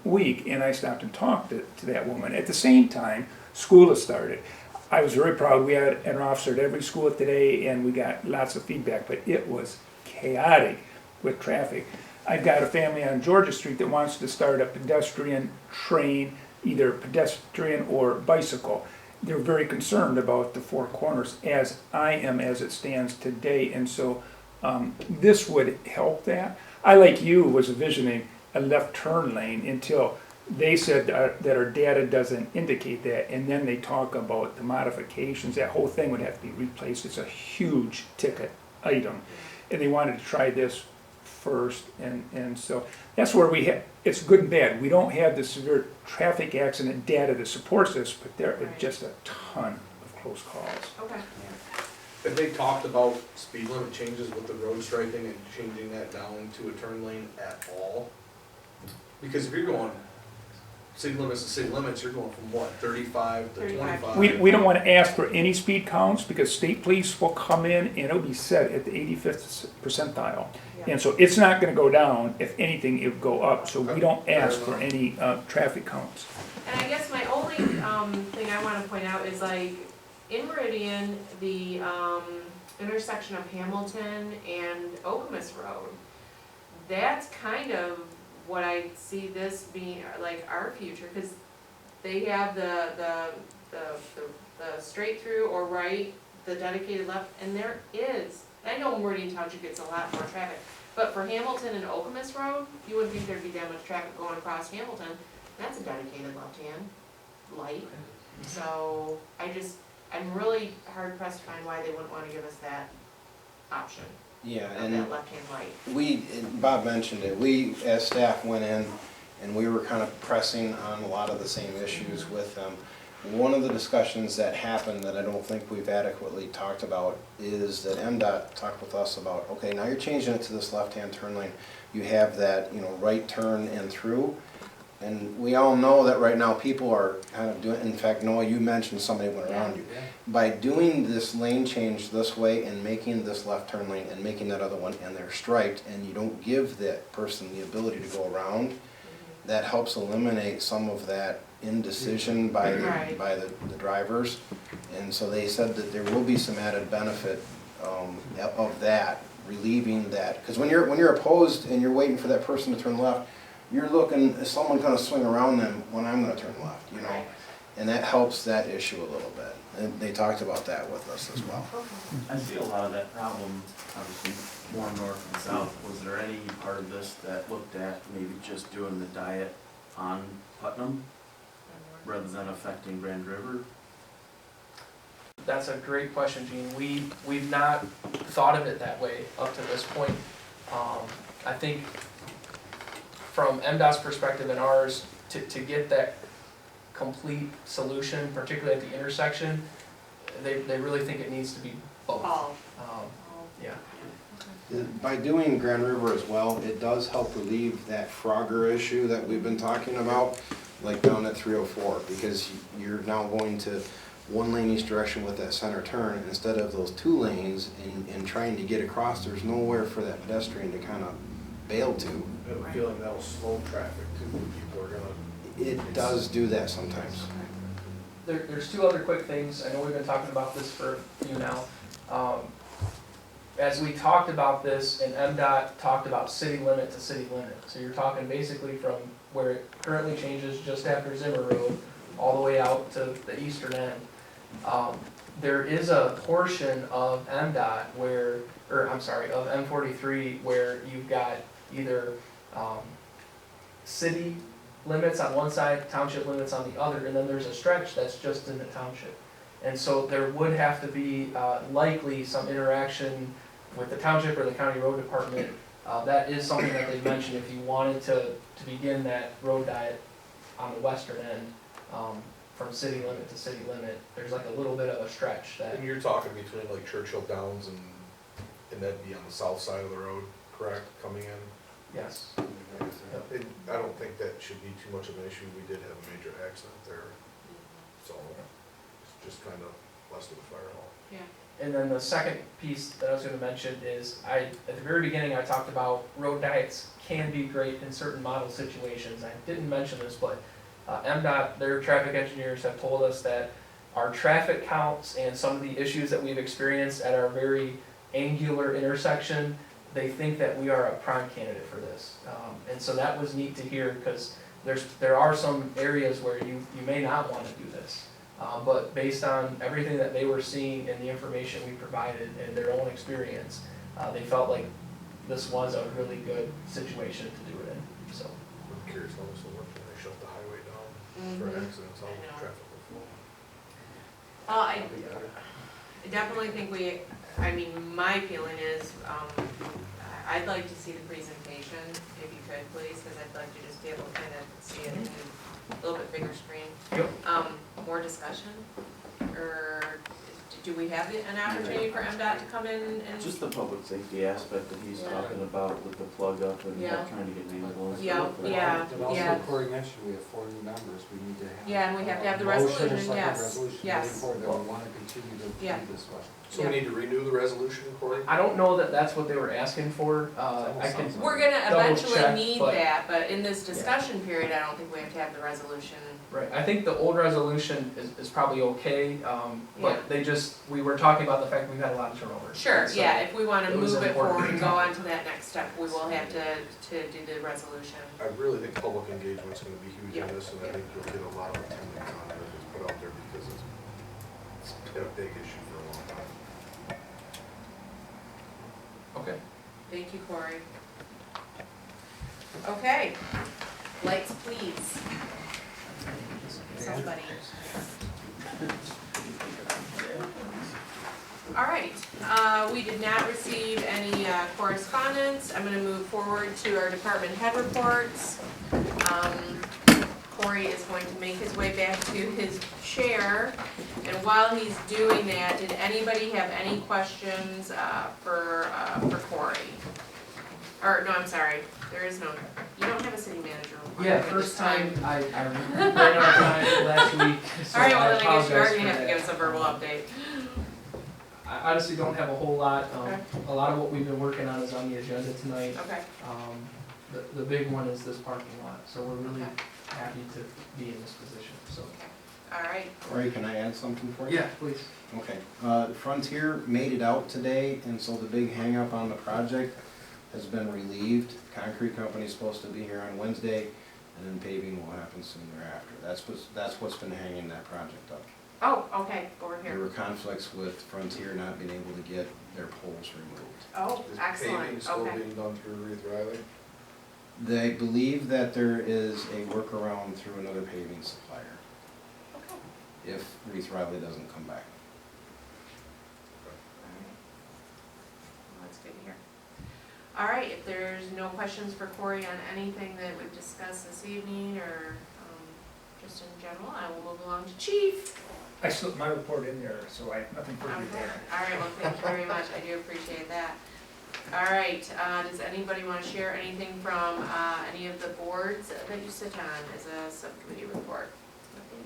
week, and I stopped and talked to that woman. At the same time, school has started. I was very proud. We had an officer at every school today, and we got lots of feedback, but it was chaotic with traffic. I've got a family on Georgia Street that wants to start a pedestrian train, either pedestrian or bicycle. They're very concerned about the Four Corners, as I am as it stands today, and so this would help that. I, like you, was envisioning a left turn lane until they said that our data doesn't indicate that, and then they talk about the modifications. That whole thing would have to be replaced. It's a huge ticket item, and they wanted to try this first, and so that's where we have, it's good and bad. We don't have the severe traffic accident data that supports this, but there are just a ton of close calls. Okay. Have they talked about speed limit changes with the road striping and changing that down to a turn lane at all? Because if you're going city limits to city limits, you're going from what, 35 to 25? We don't want to ask for any speed counts, because state police will come in and it'll be set at the 85th percentile. And so it's not going to go down. If anything, it would go up. So we don't ask for any traffic counts. And I guess my only thing I want to point out is, like, in Meridian, the intersection of Hamilton and Okemos Road, that's kind of what I see this being, like, our future, because they have the straight through or right, the dedicated left, and there is And I know Meridian Township gets a lot more traffic, but for Hamilton and Okemos Road, you wouldn't think there'd be that much traffic going across Hamilton. That's a dedicated left-hand light. So I'm really hard pressed to find why they wouldn't wanna give us that option Yeah, of and that left-hand light. Bob mentioned it, we as staff went in and we were kind of pressing on a lot of the same issues with them. One of the discussions that happened that I don't think we've adequately talked about is that MDOT talked with us about, okay, now you're changing it to this left-hand turn lane. You have that, right turn and through. And we all know that right now people are kind of doing, in fact, Noah, you mentioned somebody went around you. By doing this lane change this way and making this left turn lane and making that other one, and they're striped, and you don't give that person the ability to go around, that helps eliminate some of that indecision by the drivers. And so they said that there will be some added benefit of that, relieving that. Because when you're opposed and you're waiting for that person to turn left, you're looking, is someone gonna swing around them when I'm gonna turn left, Right. And that helps that issue a little bit. And they talked about that with us as well. I see a lot of that problem, obviously, more north and south. Was there any part of this that looked at maybe just doing the diet on Putnam rather than affecting Grand River? That's a great question, Gene. We've not thought of it that way up to this point. I think from MDOT's perspective and ours, to get that complete solution, particularly at the intersection, they really think it needs to be both. Yeah. By doing Grand River as well, it does help relieve that Frogger issue that we've been talking about, like down at 304, because you're now going to one lane each direction with that center turn instead of those two lanes and trying to get across. There's nowhere for that pedestrian to kind of bail to. I have a feeling that'll slow traffic too, people are gonna. It does do that sometimes. There's two other quick things. I know we've been talking about this for a few now. As we talked about this, and MDOT talked about city limit to city limit. So you're talking basically from where it currently changes just after Zimmer Road, all the way out to the eastern end. There is a portion of MDOT where, of M43 where you've got either city limits on one side, township limits on the other, and then there's a stretch that's just in the township. And so there would have to be likely some interaction with the township or the county road department. That is something that they mentioned if you wanted to begin that road diet on the western end, from city limit to city limit. There's like a little bit of a stretch that. And you're talking between like Churchill Downs and that'd be on the south side of the road, correct, coming in? Yes. I don't think that should be too much of an issue. We did have a major accident there, so it's just kind of west of the fire hall. Yeah. And then the second piece that I was gonna mention is at the very beginning, I talked about road diets can be great in certain model situations. I didn't mention this, but MDOT, their traffic engineers have told us that our traffic counts and some of the issues that we've experienced at our very angular intersection, they think that we are a prime candidate for this. And so that was neat to hear, because there are some areas where you may not want to do this. But based on everything that they were seeing and the information we provided and their own experience, they felt like this was a really good situation to do it in, so. I'm curious also when they shut the highway down for accidents, how I know. traffic will flow. I definitely think my feeling is, I'd like to see the presentation, if you could please, because I'd like to just be able to kind of see it in a little bit bigger screen. Yep. More discussion, or do we have an opportunity for MDOT to come in and? Just the public safety aspect that he's Yeah. talking about with the plug up and Yeah. trying to get manholes. Yeah. But also, Corey mentioned we have 4 new members, we need to have. Yeah, and we have to have the a motion or resolution, second yes, resolution yes. moving forward that we want to continue to Yeah. do this question. So we need to renew the resolution, Corey? I don't know that that's what they were asking for. I can, We're gonna double eventually check, need but- that, but in this discussion period, I don't think we have to have the resolution. right, I think the old resolution is probably okay, Yeah. but we were talking about the fact we've had a lot of turnover. Sure, So yeah, if we wanna it was move it important. forward and go on to that next step, we will have to do the resolution. I really think public engagement's gonna be huge Yeah. in this, and I think you'll get a lot of attendance on it if it's put out there, because it's been a big issue for a long time. Thank you, Corey. Okay, lights please. Somebody. All right, we did not receive any correspondence. I'm gonna move forward to our department head reports. Corey is going to make his way back to his chair. And while he's doing that, did anybody have any questions for Corey? Or, no, I'm sorry, there is no, you don't have a city manager report. Yeah, for first this time I ran out of time last week, so All right, I well, then I guess you are apologize gonna for have to that. give us a verbal update. I honestly don't have a whole lot. Okay. A lot of what we've been working on is on the agenda tonight. Okay, The big one is this parking lot, so we're really Okay. happy to be in this position, so. all right. Corey, can I add something for you? Yeah, please. Okay, Frontier made it out today, and so the big hang-up on the project has been relieved. Concrete company's supposed to be here on Wednesday, and then paving will happen soon thereafter. That's what's been hanging that project up. Oh, okay, over There here. were conflicts with Frontier not being able to get their poles removed. Oh, Is excellent, paving still okay. being done through Reeve Riley? They believe that there is a workaround through another paving supplier, Okay. if Reeve Riley doesn't come back. Alright. Well, that's good to hear. All right, if there's no questions for Corey on anything that we've discussed this evening or just in general, I will move along to Chief. I slipped my report in there, so I have nothing further to Okay. add. All right, well, thank you very much, I do appreciate that. All right, does anybody want to share anything from any of the boards that you sit on as a subcommittee report? Nothing?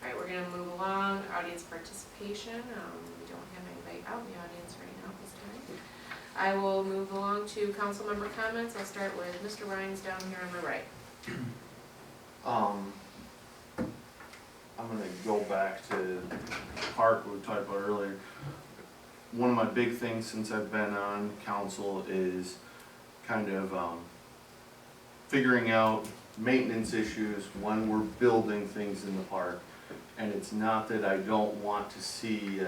All right, we're gonna move along, audience participation, we don't have anybody out in the audience right now at this time. I will move along to council member comments, I'll start with Mr. Rhines down here on my right. I'm gonna go back to the park we talked about earlier. One of my big things since I've been on council is kind of figuring out maintenance issues when we're building things in the park. And it's not that I don't want to see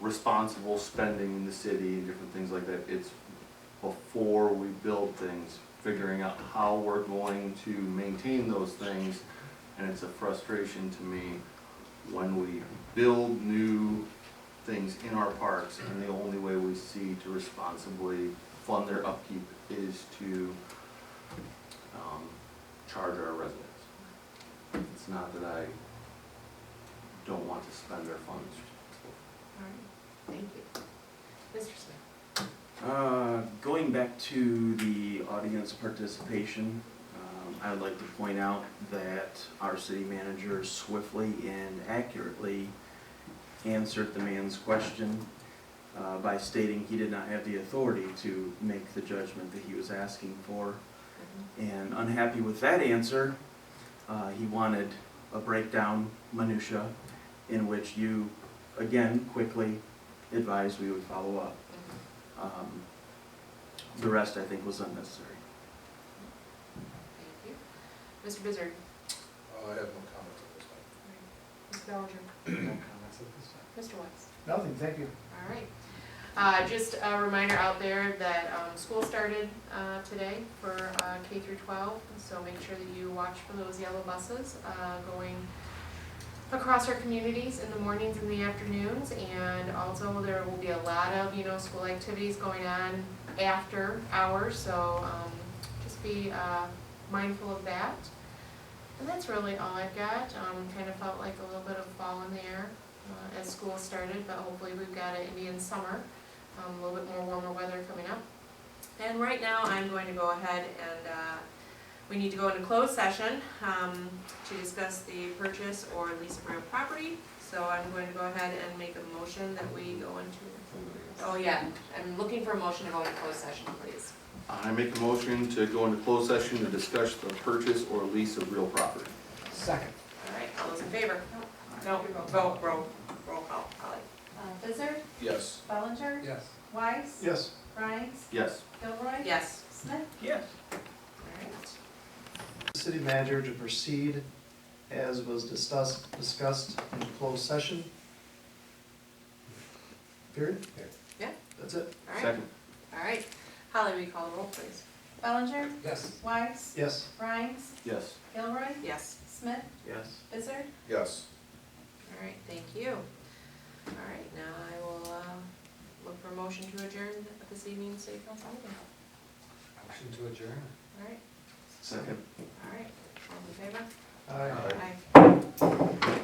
responsible spending in the city and different things like that. It's before we build things, figuring out how we're going to maintain those things. And it's a frustration to me when we build new things in our parks and the only way we see to responsibly fund their upkeep is to charge our residents. It's not that I don't want to spend our funds. All right, thank you. Mr. Smith. Going back to the audience participation, I would like to point out that our city manager swiftly and accurately answered the man's question by stating he did not have the authority to make the judgment that he was asking for. And unhappy with that answer, he wanted a breakdown minutia in which you, again, quickly advised we would follow up. The rest, I think, was unnecessary. Thank you. Mr. Bizzard. I have no comments at this time. Mr. Bellinger. No comments at this time. Mr. West. Nothing, thank you. All right. Just a reminder out there that school started today for K through 12, so make sure that you watch for those yellow buses going across our communities in the mornings and the afternoons, and also there will be a lot of school activities going on after hours, so just be mindful of that. And that's really all I've got. Kind of felt like a little bit of fall in the air as school started, but hopefully we've got an Indian summer, a little bit more warmer weather coming up. And right now I'm going to go ahead and we need to go into closed session to discuss the purchase or lease of real property. So I'm going to go ahead and make a motion that we go into, oh yeah, I'm looking for a motion to go into closed session, please. I make a motion to go into closed session to discuss the purchase or lease of real property. Second. All right, all those in favor? No, vote, roll call, Holly. Bizzard, Yes. Bellinger, Yes. Weiss, Yes. Rhines, Yes. Gilroy. Yes. Smith. Yes. All right. City manager to proceed as was discussed in closed session. Period? Yeah. That's it. All right. Second. All right, Holly, will you call the roll, please? Bellinger, Yes. Wise, Yes. Rhines, Yes. Gilroy, Yes. Smith, Yes. Bizzard, Yes. All right, thank you. All right, now I will look for a motion to adjourn this evening's city council meeting. Motion to adjourn. All right, Second. all right, all in favor? Aye. Aye.